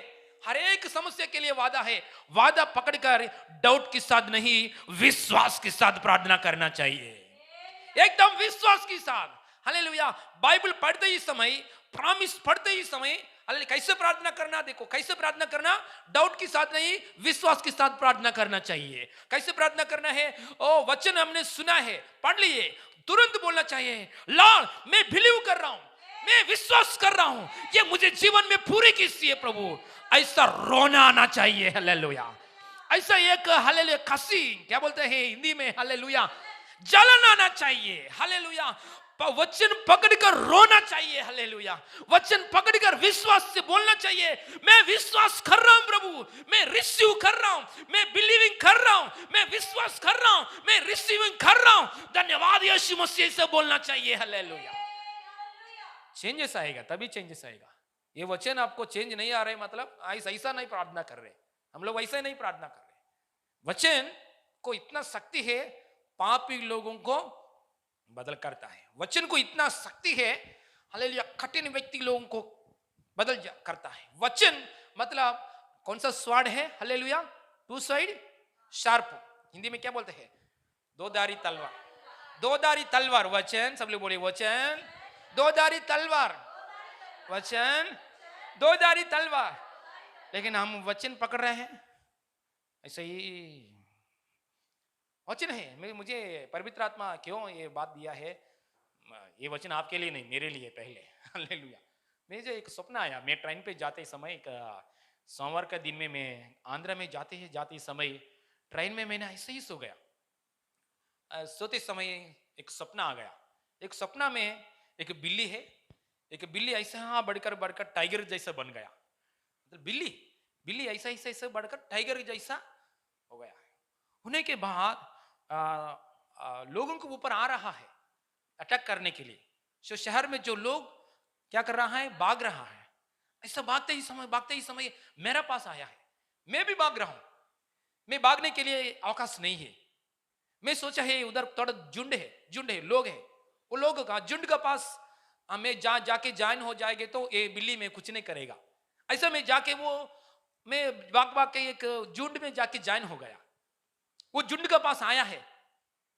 हर एक समस्या के लिए वादा है। वादा पकड़कर डाउट के साथ नहीं, विश्वास के साथ प्रार्थना करना चाहिए, एकदम विश्वास के साथ। हालेलुया बाइबल पढ़ते ही समय, प्रॉमिस पढ़ते ही समय हालेलुया कैसे प्रार्थना करना, देखो कैसे प्रार्थना करना, डाउट के साथ नहीं, विश्वास के साथ प्रार्थना करना चाहिए। कैसे प्रार्थना करना है? ओ वचन हमने सुना है, पढ़ लिए, तुरंत बोलना चाहिए, लॉर्ड मैं बिलीव कर रहा हूं, मैं विश्वास कर रहा हूं, ये मुझे जीवन में पूरी कीजिए प्रभु। ऐसा रोना आना चाहिए। हालेलुया ऐसा एक हालेलुया खसी, क्या बोलते हैं हिंदी में, हालेलुया जलन आना चाहिए। हालेलुया वचन पकड़कर रोना चाहिए। हालेलुया वचन पकड़कर विश्वास से बोलना चाहिए, मैं विश्वास कर रहा हूं प्रभु, मैं रिसीव कर रहा हूं, मैं बिलीविंग कर रहा हूं, मैं विश्वास कर रहा हूं, मैं रिसीविंग कर रहा हूं। धन्यवाद यीशु मसीह से बोलना चाहिए। हालेलुया चेंजेस आएगा, तभी चेंजेस आएगा। ये वचन आपको चेंज नहीं आ रहे, मतलब ऐसा नहीं प्रार्थना कर रहे, हम लोग ऐसा नहीं प्रार्थना कर रहे। वचन को इतना शक्ति है, पापी लोगों को बदल करता है। वचन को इतना शक्ति है, हालेलुया कठिन व्यक्ति लोगों को बदल करता है। वचन मतलब कौन सा स्वॉर्ड है? Hallelujah two side sharp, Hindi में क्या बोलते हैं? दो-धारी तलवार। दो-धारी तलवार वचन, सब लोग बोले वचन दो-धारी तलवार, वचन दो-धारी तलवार। लेकिन हम वचन पकड़ रहे हैं, ऐसे ही वचन है। मुझे पवित्र आत्मा क्यों ये बात दिया है, ये वचन आपके लिए नहीं, मेरे लिए पहले। हालेलुया मुझे एक सपना आया, मैं ट्रेन पे जाते समय, एक सोमवार का दिन में मैं आंध्र में जाते समय ट्रेन में मैंने ऐसे ही सो गया। सोते समय एक सपना आ गया। एक सपना में एक बिल्ली है, एक बिल्ली ऐसा बढ़कर टाइगर जैसा बन गया। मतलब बिल्ली ऐसा बढ़कर टाइगर जैसा हो गया। होने के बाद लोगों के ऊपर आ रहा है अटैक करने के लिए। जो शहर में जो लोग क्या कर रहा है, भाग रहा है। ऐसा भागते ही समय मेरा पास आया है। मैं भी भाग रहा हूं, मैं भागने के लिए अवकाश नहीं है। मैं सोचा है उधर थोड़ा झुंड है, लोग है, वो लोगों का झुंड के पास मैं जाके ज्वाइन हो जाएंगे तो ये बिल्ली में कुछ नहीं करेगा। ऐसा मैं जाके मैं भाग के एक झुंड में जाके ज्वाइन हो गया। वो झुंड के पास आया है,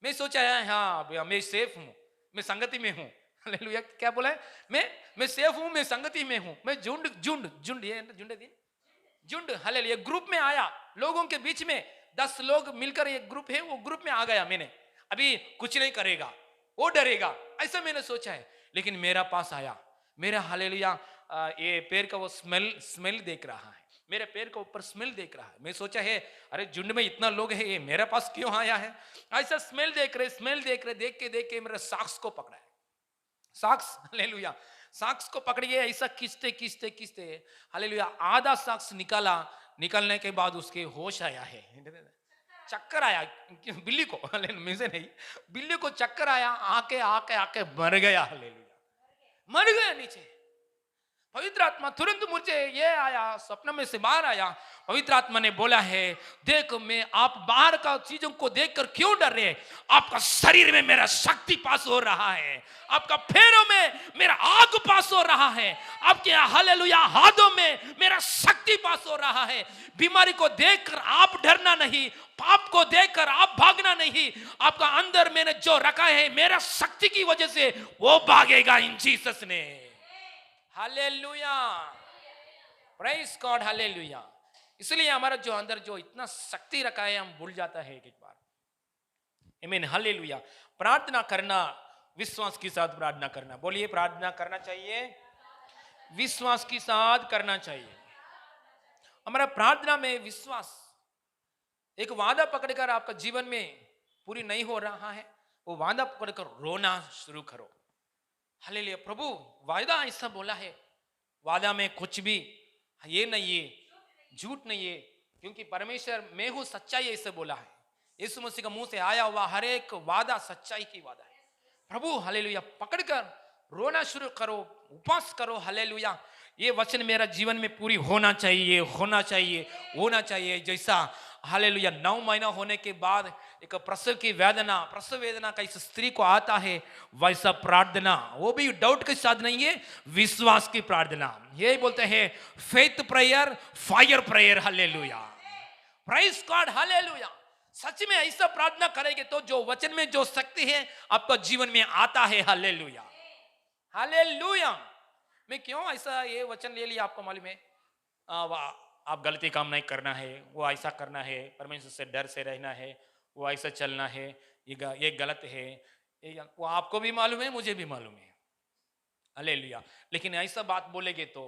मैं सोचा है हाँ मैं सेफ हूं, मैं संगति में हूं। हालेलुया क्या बोला है? मैं सेफ हूं, मैं संगति में हूं, मैं झुंड हालेलुया ग्रुप में आया। लोगों के बीच में 10 लोग मिलकर एक ग्रुप है, वो ग्रुप में आ गया। मैंने अभी कुछ नहीं करेगा, वो डरेगा, ऐसा मैंने सोचा है। लेकिन मेरा पास आया, मेरा हालेलुया ये पैर का वो स्मेल देख रहा है, मेरे पैर के ऊपर स्मेल देख रहा है। मैं सोचा है अरे झुंड में इतना लोग है, ये मेरे पास क्यों आया है? ऐसा स्मेल देख रहे देख के मेरे सॉक्स को पकड़ा है। सॉक्स हालेलुया सॉक्स को पकड़िए, ऐसा खींचते हालेलुया आधा सॉक्स निकालने के बाद उसके होश आया है, चक्कर आया बिल्ली को, मुझे नहीं, बिल्ली को चक्कर आया, आके मर गया। हालेलुया मर गया नीचे। पवित्र आत्मा तुरंत मुझे ये आया, स्वप्न में से बाहर आया। पवित्र आत्मा ने बोला है, देख मैं आप बाहर का चीजों को देखकर क्यों डर रहे हैं? आपका शरीर में मेरा शक्ति पास हो रहा है, आपका पैरों में मेरा आग पास हो रहा है, आपके हालेलुया हाथों में मेरा शक्ति पास हो रहा है। बीमारी को देखकर आप डरना नहीं, पाप को देखकर आप भागना नहीं, आपका अंदर मैंने जो रखा है मेरा शक्ति की वजह से वो भागेगा इन जीसस ने। Hallelujah, praise God, hallelujah. इसलिए हमारा जो अंदर जो इतना शक्ति रखा है हम भूल जाता है एक बार। आमीन, हालेलुया। प्रार्थना करना, विश्वास के साथ प्रार्थना करना। बोलिए, प्रार्थना करना चाहिए, विश्वास के साथ करना चाहिए। हमारा प्रार्थना में विश्वास, एक वादा पकड़कर आपका जीवन में पूरी नहीं हो रहा है, वो वादा पकड़कर रोना शुरू करो। हालेलुया, प्रभु वादा ऐसा बोला है, वादा में कुछ भी ये नहीं है, झूठ नहीं है, क्योंकि परमेश्वर मैं हूं सच्चाई ऐसे बोला है। यीशु मसीह का मुंह से आया हुआ हर एक वादा सच्चाई की वादा है। प्रभु हालेलुया पकड़कर रोना शुरू करो, उपवास करो। हालेलुया, ये वचन मेरा जीवन में पूरी होना चाहिए, होना चाहिए, होना चाहिए। जैसा हालेलुया 9 महीना होने के बाद एक प्रसव की वेदना, प्रसव वेदना का इस स्त्री को आता है, वैसा प्रार्थना, वो भी डाउट के साथ नहीं है, विश्वास की प्रार्थना। ये बोलते हैं faith prayer, fire prayer. Hallelujah, praise God, hallelujah. सच में ऐसा प्रार्थना करेंगे तो जो वचन में जो शक्ति है आपका जीवन में आता है। Hallelujah, hallelujah. मैं क्यों ऐसा ये वचन ले लिया आपको मालूम है? आप गलती काम नहीं करना है, वो ऐसा करना है, परमेश्वर से डर से रहना है, वो ऐसा चलना है, ये गलत है, वो आपको भी मालूम है, मुझे भी मालूम है। हालेलुया। लेकिन ऐसा बात बोलेगे तो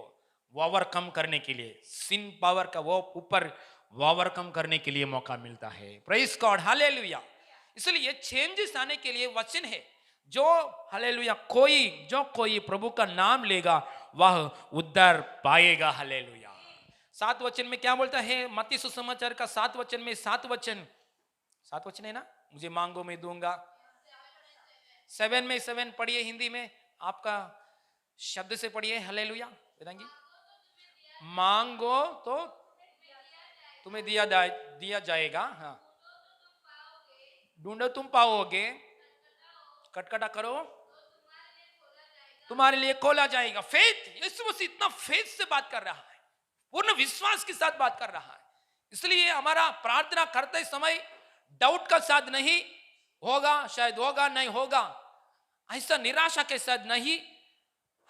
ओवरकम करने के लिए, सिन पावर का वो ऊपर ओवरकम करने के लिए मौका मिलता है। Praise God, hallelujah. इसलिए चेंजेस आने के लिए वचन है जो हालेलुया कोई प्रभु का नाम लेगा वह उद्धार पाएगा। हालेलुया। 7 वचन में क्या बोलता है? मत्ती सुसमाचार का 7 वचन में 7 वचन है ना, मुझे मांगो मैं दूंगा। 7 में 7 पढ़िए, हिंदी में आपका शब्द से पढ़िए। हालेलुया, बताएंगे। मांगो तो तुम्हें दिया जाएगा, हाँ, ढूंढो तुम पाओगे, खटखटा करो तुम्हारे लिए खोला जाएगा। फेथ, यीशु मसीह इतना फेथ से बात कर रहा है, पूर्ण विश्वास के साथ बात कर रहा है। इसलिए हमारा प्रार्थना करते समय डाउट का साथ नहीं होगा, शायद होगा नहीं होगा, ऐसा निराशा के साथ नहीं।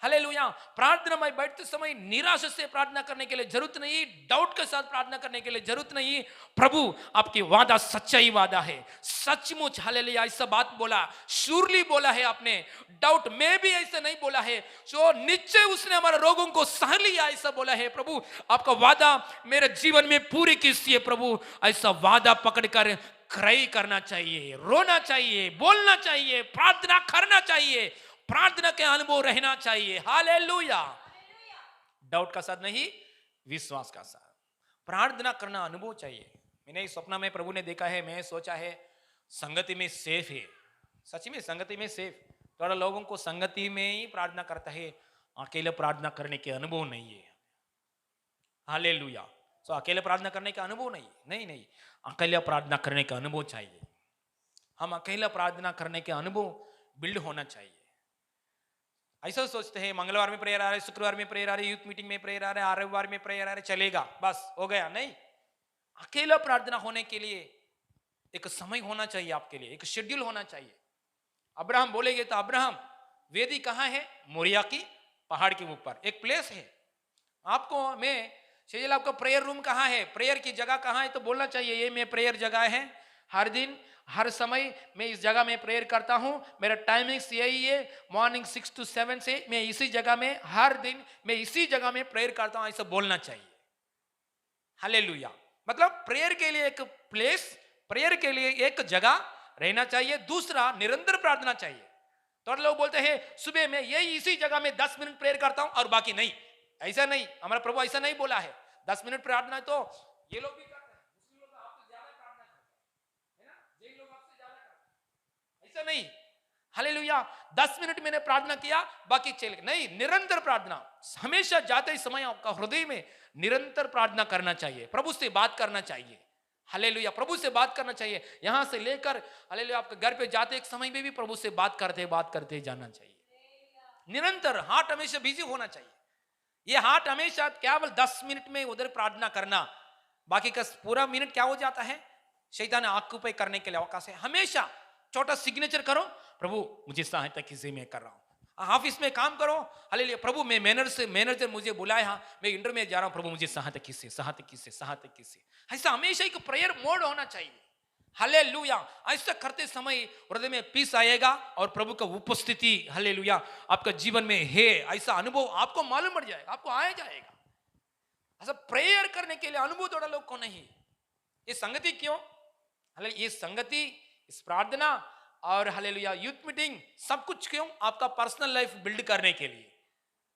हालेलुया। प्रार्थना में बैठते समय निराशा से प्रार्थना करने के लिए जरूरत नहीं, डाउट के साथ प्रार्थना करने के लिए जरूरत नहीं। प्रभु आपकी वादा सच्चाई वादा है, सचमुच। हालेलुया, ऐसा बात बोला, श्योरली बोला है आपने, डाउट में भी ऐसा नहीं बोला है, जो निश्चय उसने हमारे रोगों को सह लिया, ऐसा बोला है। प्रभु आपका वादा मेरे जीवन में पूरी कीजिए। प्रभु ऐसा वादा पकड़कर क्राई करना चाहिए, रोना चाहिए, बोलना चाहिए, प्रार्थना करना चाहिए, प्रार्थना के अनुभव रहना चाहिए। हालेलुया। डाउट का साथ नहीं, विश्वास का साथ प्रार्थना करना अनुभव चाहिए। मैंने इस सपना में प्रभु ने देखा है, मैं सोचा है संगति में सेफ है। सच में संगति में सेफ। थोड़ा लोगों को संगति में ही प्रार्थना करता है, अकेले प्रार्थना करने के अनुभव नहीं है। हालेलुया। सो अकेले प्रार्थना करने का अनुभव नहीं, अकेले प्रार्थना करने का अनुभव चाहिए। हम अकेला प्रार्थना करने के अनुभव बिल्ड होना चाहिए। ऐसा सोचते हैं मंगलवार में प्रेयर आ रहा है, शुक्रवार में प्रेयर आ रही है, यूथ मीटिंग में प्रेयर आ रहा है, रविवार में प्रेयर आ रहा है, चलेगा बस हो गया। नहीं, अकेला प्रार्थना होने के लिए एक समय होना चाहिए, आपके लिए एक शेड्यूल होना चाहिए। अब्राहम बोलेंगे तो अब्राहम वेदी कहाँ है? मोरिया की पहाड़ के ऊपर एक प्लेस है। आपको मैं शेजल, आपका प्रेयर रूम कहाँ है, प्रेयर की जगह कहाँ है, तो बोलना चाहिए ये मैं प्रेयर जगह है, हर दिन हर समय मैं इस जगह में प्रेयर करता हूं, मेरा टाइमिंग्स यही है, मॉर्निंग 6 to 7 से मैं इसी जगह में, हर दिन मैं इसी जगह में प्रेयर करता हूं, ऐसा बोलना चाहिए। हालेलुया। मतलब प्रेयर के लिए एक प्लेस, प्रेयर के लिए एक जगह रहना चाहिए। दूसरा, निरंतर प्रार्थना चाहिए। तो लोग बोलते हैं सुबह में यही इसी जगह में 10 मिनट प्रेयर करता हूं और बाकी नहीं, ऐसा नहीं, हमारा प्रभु ऐसा नहीं बोला है। 10 मिनट प्रार्थना है तो ये लोग भी करते हैं, मुस्लिम लोग आपसे ज्यादा प्रार्थना करते हैं, है ना, जैन लोग आपसे ज्यादा करते हैं, ऐसा नहीं। हालेलुया। 10 मिनट मैंने प्रार्थना किया बाकी चले नहीं, निरंतर प्रार्थना। हमेशा जाते समय आपका हृदय में निरंतर प्रार्थना करना चाहिए, प्रभु से बात करना चाहिए। हालेलुया, प्रभु से बात करना चाहिए। यहां से लेकर हालेलुया आपके घर पे जाते एक समय में भी प्रभु से बात करते जाना चाहिए। निरंतर हार्ट हमेशा बिजी होना चाहिए। ये हार्ट हमेशा केवल 10 मिनट में उधर प्रार्थना करना, बाकी का पूरा मिनट क्या हो जाता है, शैतान ऑक्यूपाई करने के लिए अवकाश है। हमेशा छोटा सिग्नेचर करो, प्रभु मुझे सहायता किसी में कर रहा हूं। ऑफिस में काम करो, हालेलुया प्रभु मैं मैनेजर मुझे बुलाया, मैं इंटरव्यू में जा रहा हूं, प्रभु मुझे सहायता किससे। ऐसा हमेशा एक प्रेयर मोड होना चाहिए। हालेलुया, ऐसा करते समय हृदय में पीस आएगा और प्रभु का उपस्थिति हालेलुया आपका जीवन में है, ऐसा अनुभव आपको मालूम पड़ जाएगा, आपको आया जाएगा। ऐसा प्रेयर करने के लिए अनुभव थोड़ा लोग को नहीं। ये संगति क्यों, ये संगति, इस प्रार्थना और हालेलुया यूथ मीटिंग सब कुछ क्यों, आपका पर्सनल लाइफ बिल्ड करने के लिए।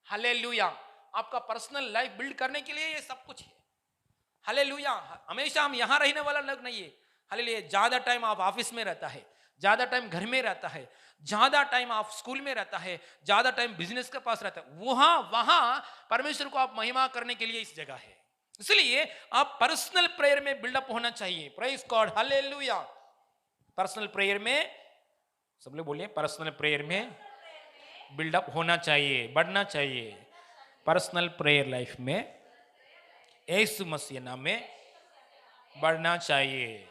हालेलुया, आपका पर्सनल लाइफ बिल्ड करने के लिए ये सब कुछ है। हालेलुया, हमेशा हम यहां रहने वाला लोग नहीं है। हालेलुया, ज्यादा टाइम आप ऑफिस में रहता है, ज्यादा टाइम घर में रहता है, ज्यादा टाइम आप स्कूल में रहता है, ज्यादा टाइम बिजनेस के पास रहता है, वहां परमेश्वर को आप महिमा करने के लिए इस जगह है। इसलिए आप पर्सनल प्रेयर में बिल्डअप होना चाहिए। Praise God, hallelujah. Personal prayer में, सब लोग बोलिए, पर्सनल प्रेयर में बिल्डअप होना चाहिए, बढ़ना चाहिए। पर्सनल प्रेयर लाइफ में यीशु मसीह नाम में बढ़ना चाहिए।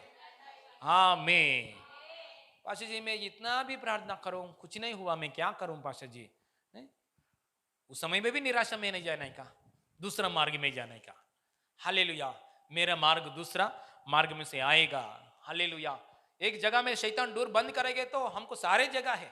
आमीन। पास्टर जी मैं इतना भी प्रार्थना करूं कुछ नहीं हुआ, मैं क्या करूं पास्टर जी? नहीं? उस समय में भी निराशा में नहीं जाने का, दूसरा मार्ग में जाने का। हालेलुया, मेरा मार्ग दूसरा मार्ग में से आएगा। हालेलुया, एक जगह में शैतान डोर बंद करेंगे तो हमको सारे जगह है।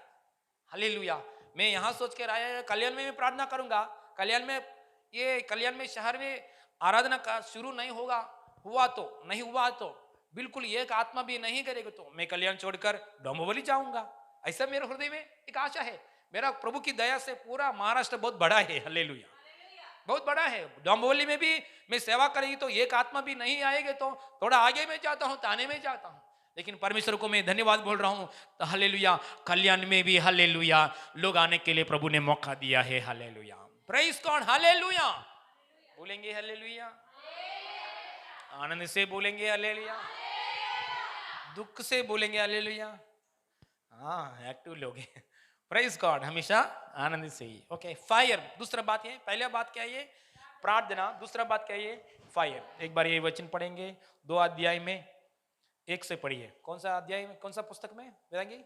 हालेलुया, मैं यहां सोच कर आया कल्याण में प्रार्थना करूंगा, कल्याण में शहर में आराधना का शुरू नहीं होगा, हुआ तो बिल्कुल एक आत्मा भी नहीं करेगा तो मैं कल्याण छोड़कर डोंबिवली जाऊंगा। ऐसा मेरे हृदय में एक आशा है। मेरा प्रभु की दया से पूरा महाराष्ट्र बहुत बड़ा है। हालेलुया, बहुत बड़ा है। डोंबिवली में भी मैं सेवा करेगी तो एक आत्मा भी नहीं आएगा तो थोड़ा आगे में जाता हूं, ताने में जाता हूं, लेकिन परमेश्वर को मैं धन्यवाद बोल रहा हूं। तो हालेलुया, कल्याण में भी हालेलुया लोग आने के लिए प्रभु ने मौका दिया है। Hallelujah, praise God, hallelujah. बोलेंगे हालेलुया, आनंद से बोलेंगे हालेलुया, दुख से बोलेंगे हालेलुया। हाँ, एक्टिव लोग हैं। प्रेज गॉड, हमेशा आनंद से ही। ओके, फायर दूसरा बात है। पहला बात क्या है, प्रार्थना। दूसरा बात क्या है, फायर। एक बार ये वचन पढ़ेंगे 2 अध्याय में 1 से पढ़िए। कौन सा अध्याय में, कौन सा पुस्तक में बताएंगे?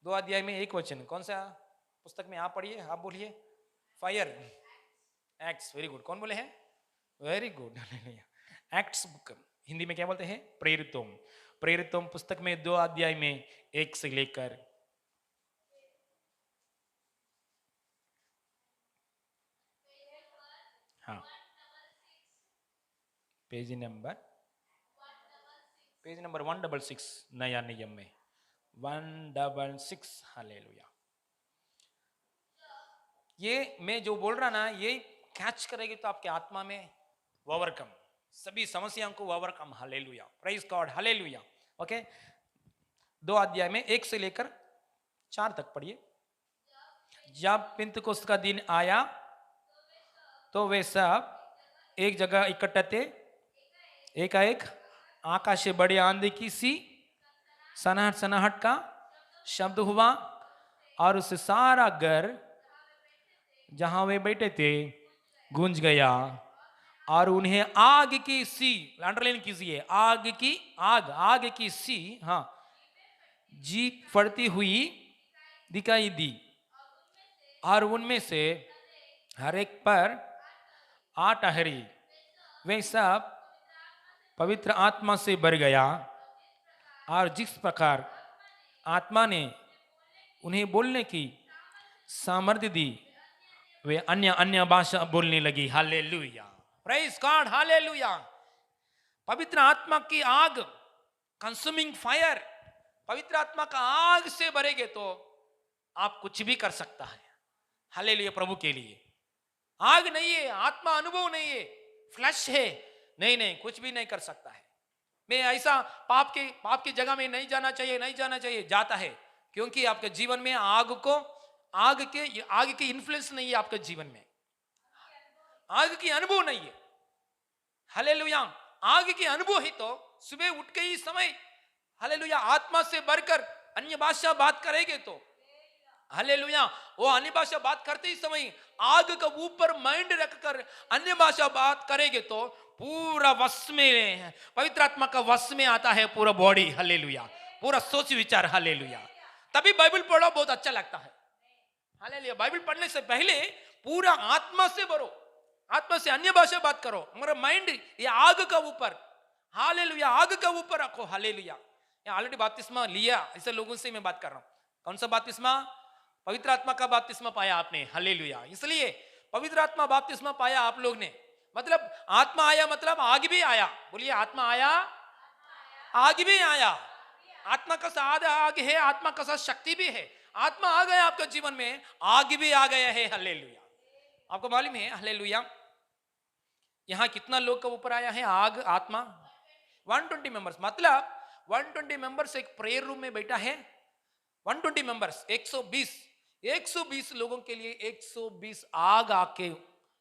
2 अध्याय में 1 वचन, कौन सा पुस्तक में? आप पढ़िए, आप बोलिए। Fire, acts. वेरी गुड, कौन बोले हैं? Very good. Acts book Hindi में क्या बोलते हैं? प्रेरितों पुस्तक में 2 अध्याय में 1 से लेकर हाँ पेज नंबर 166 नया नियम में 166। हालेलुया। ये मैं जो बोल रहा ना, ये कैच करेगी तो आपके आत्मा में ओवरकम, सभी समस्याओं को overcome. Hallelujah, praise God, hallelujah. Okay, 2 अध्याय में 1 से लेकर 4 तक पढ़िए। जब पिंतकुस्त का दिन आया तो वे सब एक जगह इकट्ठे थे। एकाएक आकाश से बड़ी आंधी की सी सनाहट का शब्द हुआ और उससे सारा घर जहां वे बैठे थे गूंज गया और उन्हें आग की सी, अंडरलाइन कीजिए, आग की सी, हाँ, जीप फड़ती हुई दिखाई दी और उनमें से हर एक पर 8 टहरी। वे सब पवित्र आत्मा से भर गया और जिस प्रकार आत्मा ने उन्हें बोलने की सामर्थ्य दी वे अन्य भाषा बोलने लगी। Hallelujah, praise God, hallelujah. पवित्र आत्मा की आग, कंज्यूमिंग फायर, पवित्र आत्मा का आग से भरेगे तो आप कुछ भी कर सकता है। हालेलुया, प्रभु के लिए आग नहीं है, आत्मा अनुभव नहीं है, फ्लैश है, नहीं कुछ भी नहीं कर सकता है। मैं ऐसा पाप की जगह में नहीं जाना चाहिए, जाता है, क्योंकि आपके जीवन में आग को आग के इन्फ्लुएंस नहीं है आपके जीवन में, आग की अनुभव नहीं है। हालेलुया। आग की अनुभव ही तो सुबह उठ के ही समय हालेलुया आत्मा से भरकर अन्य भाषा बात करेंगे तो हालेलुया, वो अन्य भाषा बात करते ही समय आग का ऊपर माइंड रखकर अन्य भाषा बात करेंगे तो पूरा वश में पवित्र आत्मा का वश में आता है पूरा बॉडी। हालेलुया, पूरा सोच विचार। हालेलुया, तभी बाइबल पढ़ो बहुत अच्छा लगता है। हालेलुया, बाइबल पढ़ने से पहले पूरा आत्मा से भरो, आत्मा से अन्य भाषा बात करो। मेरा माइंड ये आग का ऊपर, हालेलुया, आग का ऊपर रखो। हालेलुया, ऑलरेडी बपतिस्मा लिया ऐसे लोगों से मैं बात कर रहा हूं। कौन सा बपतिस्मा? पवित्र आत्मा का बपतिस्मा पाया आपने। हालेलुया, इसलिए पवित्र आत्मा बपतिस्मा पाया आप लोग ने, मतलब आत्मा आया मतलब आग भी आया। बोलिए आत्मा आया, आग भी आया। आत्मा का साथ आग है, आत्मा का साथ शक्ति भी है। आत्मा आ गया आपके जीवन में, आग भी आ गया है। हालेलुया, आपको मालूम है? हालेलुया, यहां कितना लोग का ऊपर आया है आग आत्मा? 120 मेंबर्स, मतलब 120 मेंबर्स एक प्रेयर रूम में बैठा है। 120 मेंबर्स, 120 लोगों के लिए 120 आग आके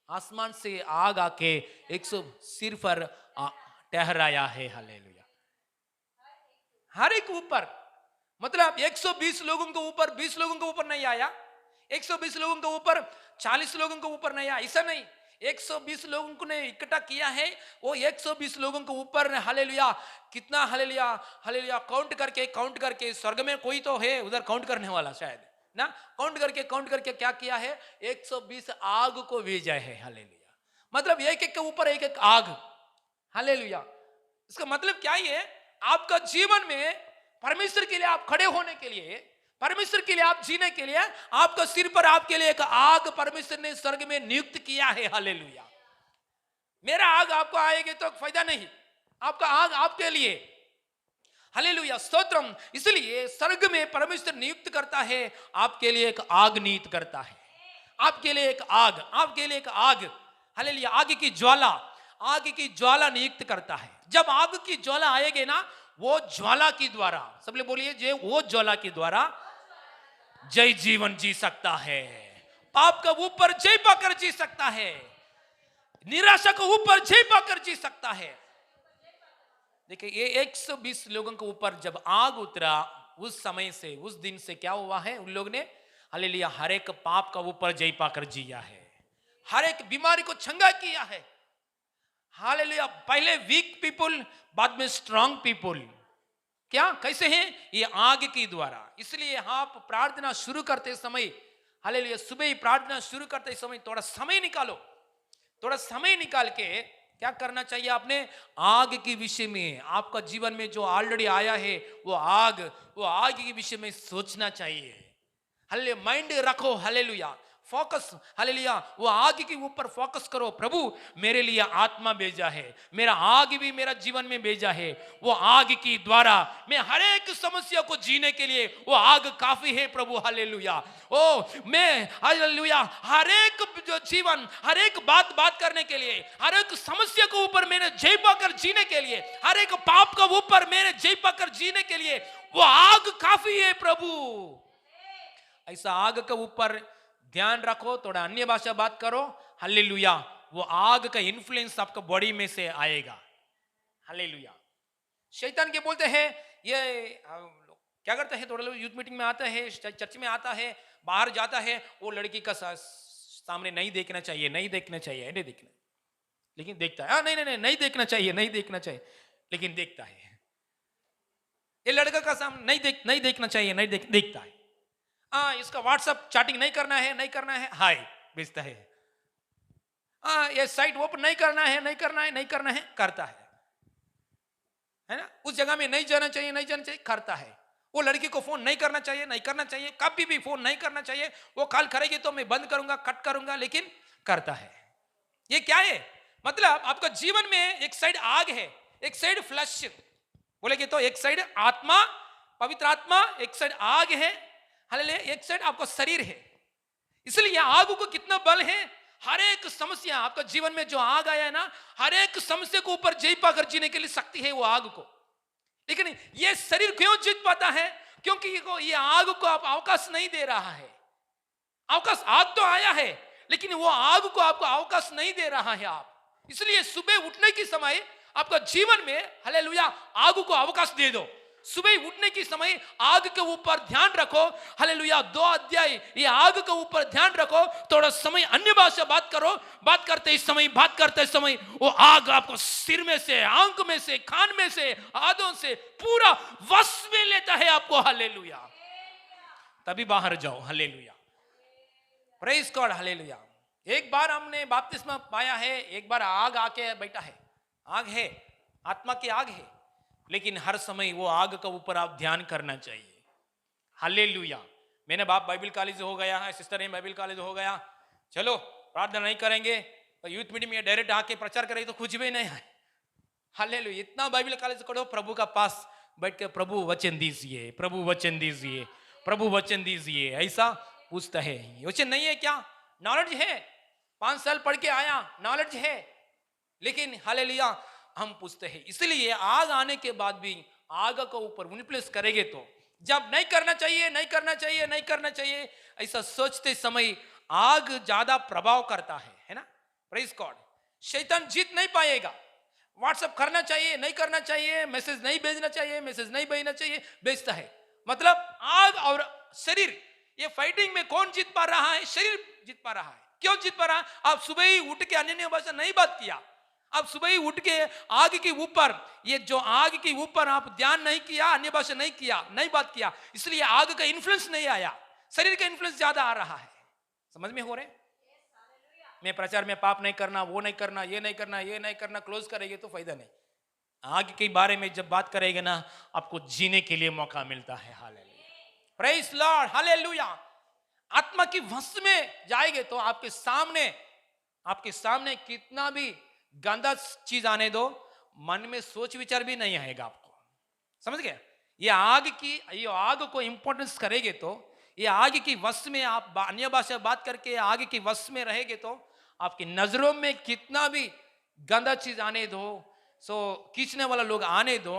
आसमान से आग आके 100 सिर पर ठहराया है। हालेलुया, हर एक ऊपर, मतलब 120 लोगों के ऊपर 20 लोगों के ऊपर नहीं आया, 120 लोगों के ऊपर 40 लोगों के ऊपर नहीं आया, ऐसा नहीं। 120 लोगों को ने इकट्ठा किया है, वो 120 लोगों के ऊपर। हालेलुया, कितना? हालेलुया, हालेलुया, काउंट करके स्वर्ग में कोई तो है उधर काउंट करने वाला शायद ना, काउंट करके क्या किया है? 120 आग को भेजा है। हालेलुया, मतलब एक एक के ऊपर एक एक आग। हालेलुया, इसका मतलब क्या है? आपका जीवन में परमेश्वर के लिए आप खड़े होने के लिए, परमेश्वर के लिए आप जीने के लिए, आपका सिर पर आपके लिए एक आग परमेश्वर ने स्वर्ग में नियुक्त किया है। हालेलुया, मेरा आग आपको आएगी तो फायदा नहीं, आपका आग आपके लिए। हालेलुया, स्तोत्रम। इसलिए स्वर्ग में परमेश्वर नियुक्त करता है, आपके लिए एक आग नियुक्त करता है, आपके लिए एक आग, आपके लिए एक आग। हालेलुया, आग की ज्वाला नियुक्त करता है। जब आग की ज्वाला आएगी ना, वो ज्वाला की द्वारा, सब लोग बोलिए जे, वो ज्वाला की द्वारा जय जीवन जी सकता है, पाप का ऊपर जय पाकर जी सकता है, निराशा को ऊपर जय पाकर जी सकता है। देखिए, ये 120 लोगों के ऊपर जब आग उतरा, उस समय से, उस दिन से क्या हुआ है? उन लोग ने हालेलुया हर एक पाप का ऊपर जय पाकर जिया है, हर एक बीमारी को छंगा किया है। हालेलुया, पहले वीक पीपल, बाद में स्ट्रांग पीपल। क्या? कैसे हैं? ये आग की द्वारा। इसलिए आप प्रार्थना शुरू करते समय, हालेलुया, सुबह ही प्रार्थना शुरू करते समय थोड़ा समय निकालो, थोड़ा समय निकाल के क्या करना चाहिए? आपने आग के विषय में, आपका जीवन में जो ऑलरेडी आया है वो आग के विषय में सोचना चाहिए। हालेलुया, माइंड रखो। Hallelujah, focus. हालेलुया, वो आग के ऊपर फोकस करो। प्रभु मेरे लिए आत्मा भेजा है, मेरा आग भी मेरा जीवन में भेजा है, वो आग की द्वारा मैं हर एक समस्या को जीने के लिए वो आग काफी है प्रभु। हालेलुया, ओ मैं हालेलुया हर एक जो जीवन, हर एक बात करने के लिए, हर एक समस्या को ऊपर मैंने जय पाकर जीने के लिए, हर एक पाप का ऊपर मैंने जय पाकर जीने के लिए वो आग काफी है प्रभु। ऐसा आग के ऊपर ध्यान रखो, थोड़ा अन्य भाषा बात करो। हालेलुया, वो आग का इन्फ्लुएंस आपका बॉडी में से आएगा। हालेलुया, शैतान के बोलते हैं, ये क्या करते हैं? थोड़ा लोग यूथ मीटिंग में आता है, चर्च में आता है, बाहर जाता है, वो लड़की का सामने नहीं देखना चाहिए, नहीं देखना चाहिए, नहीं देखना, लेकिन देखता है। नहीं देखना चाहिए, नहीं देखना चाहिए, लेकिन देखता है। ये लड़का का सामने नहीं देखना चाहिए, नहीं देखता है। इसका व्हाट्सएप चैटिंग नहीं करना है, हाय भेजता है। ये साइट ओपन नहीं करना है, करता है ना? उस जगह में नहीं जाना चाहिए, करता है। वो लड़की को फोन नहीं करना चाहिए, कभी भी फोन नहीं करना चाहिए। वो कॉल करेगी तो मैं बंद करूंगा, कट करूंगा, लेकिन करता है। ये क्या है? मतलब आपका जीवन में एक साइड आग है, एक साइड फ्लश बोलेगे तो, एक साइड आत्मा, पवित्र आत्मा, एक साइड आग है। हालेलुया, एक साइड आपका शरीर है। इसलिए आग को कितना बल है। हर एक समस्या आपका जीवन में जो आग आया है ना, हर एक समस्या को ऊपर जय पाकर जीने के लिए शक्ति है वो आग को। लेकिन ये शरीर क्यों जीत पाता है? क्योंकि ये आग को आप अवकाश नहीं दे रहा है। अवकाश आग तो आया है, लेकिन वो आग को आपको अवकाश नहीं दे रहा है आप। इसलिए सुबह उठने के समय आपका जीवन में हालेलुया आग को अवकाश दे दो। सुबह उठने के समय आग के ऊपर ध्यान रखो। हालेलुया 2 अध्याय ये आग के ऊपर ध्यान रखो। थोड़ा समय अन्य भाषा बात करो। बात करते समय वो आग आपको सिर में से, आंख में से, कान में से, हाथों से पूरा वश में लेता है आपको। हालेलुया तभी बाहर जाओ। Hallelujah praise God. हालेलुया एक बार हमने बपतिस्मा पाया है, एक बार आग आके बैठा है। आग है, आत्मा की आग है, लेकिन हर समय वो आग का ऊपर आप ध्यान करना चाहिए। हालेलुया मैंने बाप बाइबल कॉलेज हो गया है, सिस्टर है बाइबल कॉलेज हो गया, चलो प्रार्थना नहीं करेंगे तो यूथ मीटिंग में डायरेक्ट आके प्रचार करेंगे तो कुछ भी नहीं है। हालेलुया इतना बाइबल कॉलेज करो, प्रभु का पास बैठ के प्रभु वचन दीजिए, प्रभु वचन दीजिए, प्रभु वचन दीजिए, ऐसा पूछता है। वचन नहीं है क्या? नॉलेज है, 5 साल पढ़ के आया, नॉलेज है, लेकिन हालेलुया हम पूछते हैं। इसलिए आग आने के बाद भी आग का ऊपर इन्फ्लुएंस करेंगे तो जब नहीं करना चाहिए, नहीं करना चाहिए, नहीं करना चाहिए, ऐसा सोचते समय आग ज्यादा प्रभाव करता है ना। प्रेज गॉड शैतान जीत नहीं पाएगा। व्हाट्सएप करना चाहिए, नहीं करना चाहिए, मैसेज नहीं भेजना चाहिए, मैसेज नहीं भेजना चाहिए, भेजता है। मतलब आग और शरीर ये फाइटिंग में कौन जीत पा रहा है? शरीर जीत पा रहा है। क्यों जीत पा रहा है? आप सुबह ही उठ के अन्य भाषा नहीं बात किया, आप सुबह ही उठ के आग के ऊपर, ये जो आग के ऊपर आप ध्यान नहीं किया, अन्य भाषा नहीं किया, नहीं बात किया, इसलिए आग का इन्फ्लुएंस नहीं आया, शरीर का इन्फ्लुएंस ज्यादा आ रहा है। समझ में हो रहे? मैं प्रचार में पाप नहीं करना, वो नहीं करना, ये नहीं करना, ये नहीं करना, क्लोज करेंगे तो फायदा नहीं। आग के बारे में जब बात करेंगे ना, आपको जीने के लिए मौका मिलता है। Hallelujah praise Lord. हालेलुया आत्मा की वश में जाएंगे तो आपके सामने कितना भी गंदा चीज आने दो, मन में सोच विचार भी नहीं आएगा आपको। समझ गए? ये आग को इंपॉर्टेंस करेंगे तो, ये आग की वश में आप अन्य भाषा बात करके आग की वश में रहेंगे तो आपकी नजरों में कितना भी गंदा चीज आने दो, सो खींचने वाला लोग आने दो,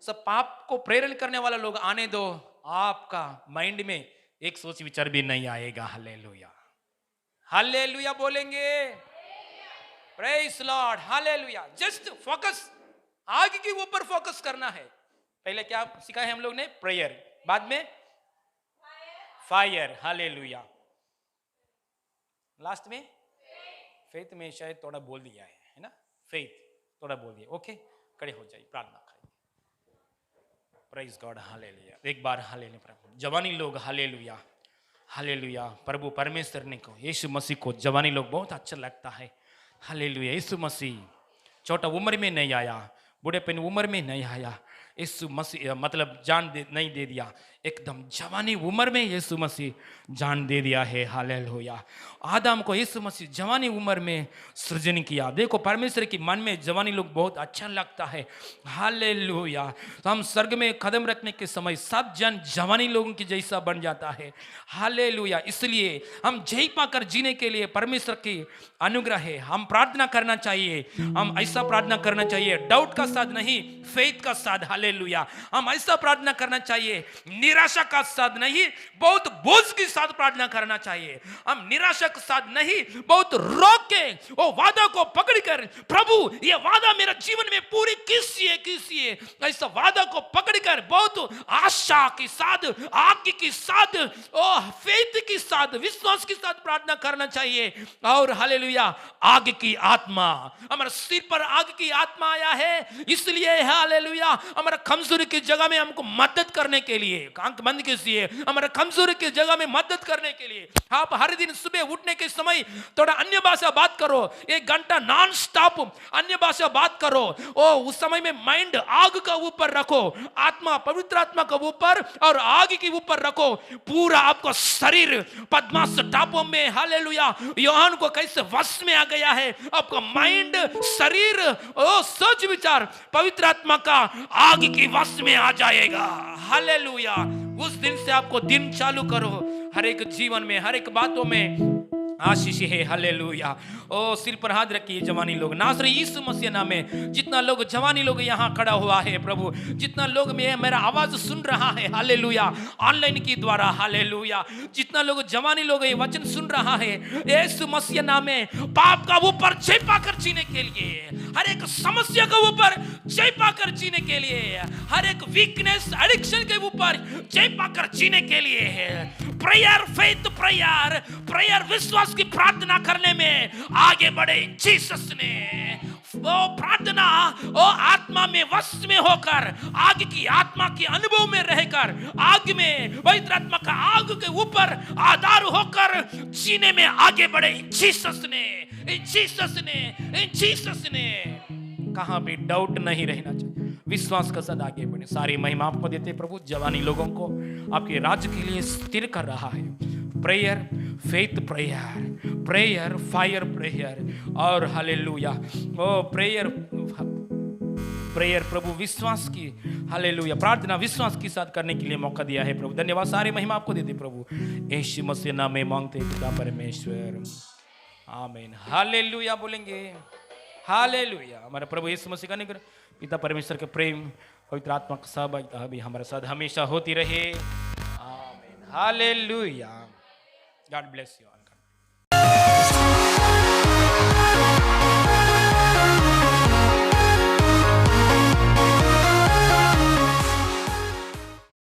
सब पाप को प्रेरण करने वाला लोग आने दो, आपका माइंड में एक सोच विचार भी नहीं आएगा। हालेलुया हालेलुया बोलेंगे praise Lord. Hallelujah just focus, आग के ऊपर फोकस करना है। पहले क्या सिखाया है हम लोग ने? प्रेयर, बाद में फायर। हालेलुया लास्ट में फेथ में शायद थोड़ा बोल दिया है ना, फेथ थोड़ा बोल दिया। ओके खड़े हो जाइए, प्रार्थना करें। Praise God. हालेलुया एक बार हालेलुया प्रभु। जवानी लोग हालेलुया हालेलुया प्रभु परमेश्वर ने को, यीशु मसीह को जवानी लोग बहुत अच्छा लगता है। हालेलुया यीशु मसीह छोटा उम्र में नहीं आया, बूढ़ेपन उम्र में नहीं आया। यीशु मसीह मतलब जान नहीं दे दिया, एकदम जवानी उम्र में यीशु मसीह जान दे दिया है। हालेलुया आदम को यीशु मसीह जवानी उम्र में सृजन किया। देखो परमेश्वर की मन में जवानी लोग बहुत अच्छा लगता है। हालेलुया तो हम स्वर्ग में कदम रखने के समय सब जन जवानी लोगों की जैसा बन जाता है। हालेलुया इसलिए हम जय पाकर जीने के लिए परमेश्वर की अनुग्रह है। हम प्रार्थना करना चाहिए, हम ऐसा प्रार्थना करना चाहिए डाउट का साथ नहीं, फेथ का साथ। हालेलुया हम ऐसा प्रार्थना करना चाहिए निराशा का साथ नहीं, बहुत बोझ के साथ प्रार्थना करना चाहिए। हम निराशा के साथ नहीं, बहुत रोक के वो वादा को पकड़कर, प्रभु ये वादा मेरा जीवन में पूरी कीजिए, ऐसा वादा को पकड़कर बहुत आशा के साथ, आग के साथ, फेथ के साथ, विश्वास के साथ प्रार्थना करना चाहिए। और हालेलुया आग की आत्मा हमारे सिर पर, आग की आत्मा आया है इसलिए हालेलुया हमारा कमजोरी की जगह में हमको मदद करने के लिए, आंख बंद कीजिए, हमारा कमजोरी की जगह में मदद करने के लिए आप हर दिन सुबह उठने के समय थोड़ा अन्य भाषा बात करो, 1 घंटा नॉन स्टॉप अन्य भाषा बात करो। उस समय में माइंड आग का ऊपर रखो, आत्मा पवित्र आत्मा का ऊपर और आग के ऊपर रखो। पूरा आपका शरीर पद्मास टापू में हालेलुया यूहन्ना को कैसे वश में आ गया है, आपका माइंड, शरीर, सोच विचार पवित्र आत्मा का आग की वश में आ जाएगा। हालेलुया उस दिन से आपको दिन चालू करो, हर एक जीवन में, हर एक बातों में आशीष है। हालेलुया। ओ सिर पर हाथ रखिए जवानी लोग, नासरी यीशु मसीह नाम में जितना लोग जवानी लोग यहाँ खड़ा हुआ है प्रभु, जितना लोग में मेरा आवाज सुन रहा है हालेलुया ऑनलाइन के द्वारा, हालेलुया जितना लोग जवानी लोग ये वचन सुन रहा है यीशु मसीह नाम में पाप का ऊपर जय पाकर जीने के लिए, हर एक समस्या के ऊपर जय पाकर जीने के लिए, हर एक वीकनेस एडिक्शन के ऊपर जय पाकर जीने के लिए प्रेयर फेथ प्रेयर प्रेयर विश्वास की प्रार्थना करने में आगे बढ़े जीसस ने। वो प्रार्थना वो आत्मा में वश में होकर आग की आत्मा के अनुभव में रहकर आग में पवित्र आत्मा का आग के ऊपर आधार होकर जीने में आगे बढ़े जीसस ने, जीसस ने, जीसस ने। कहां भी डाउट नहीं रहना चाहिए, विश्वास के साथ आगे बढ़े। सारी महिमा आपको देते प्रभु, जवानी लोगों को आपके राज्य के लिए स्थिर कर रहा है। Prayer faith prayer prayer fire prayer और हालेलुया ओ प्रेयर प्रेयर प्रभु विश्वास की हालेलुया प्रार्थना विश्वास के साथ करने के लिए मौका दिया है प्रभु। धन्यवाद, सारी महिमा आपको देते प्रभु, यीशु मसीह नाम में मांगते पिता परमेश्वर, आमीन। हालेलुया बोलेंगे हालेलुया। हमारे प्रभु यीशु मसीह का निकट पिता परमेश्वर के प्रेम पवित्र आत्मा का सहभागिता भी हमारे साथ हमेशा होती रहे, आमीन। Hallelujah. God bless you all.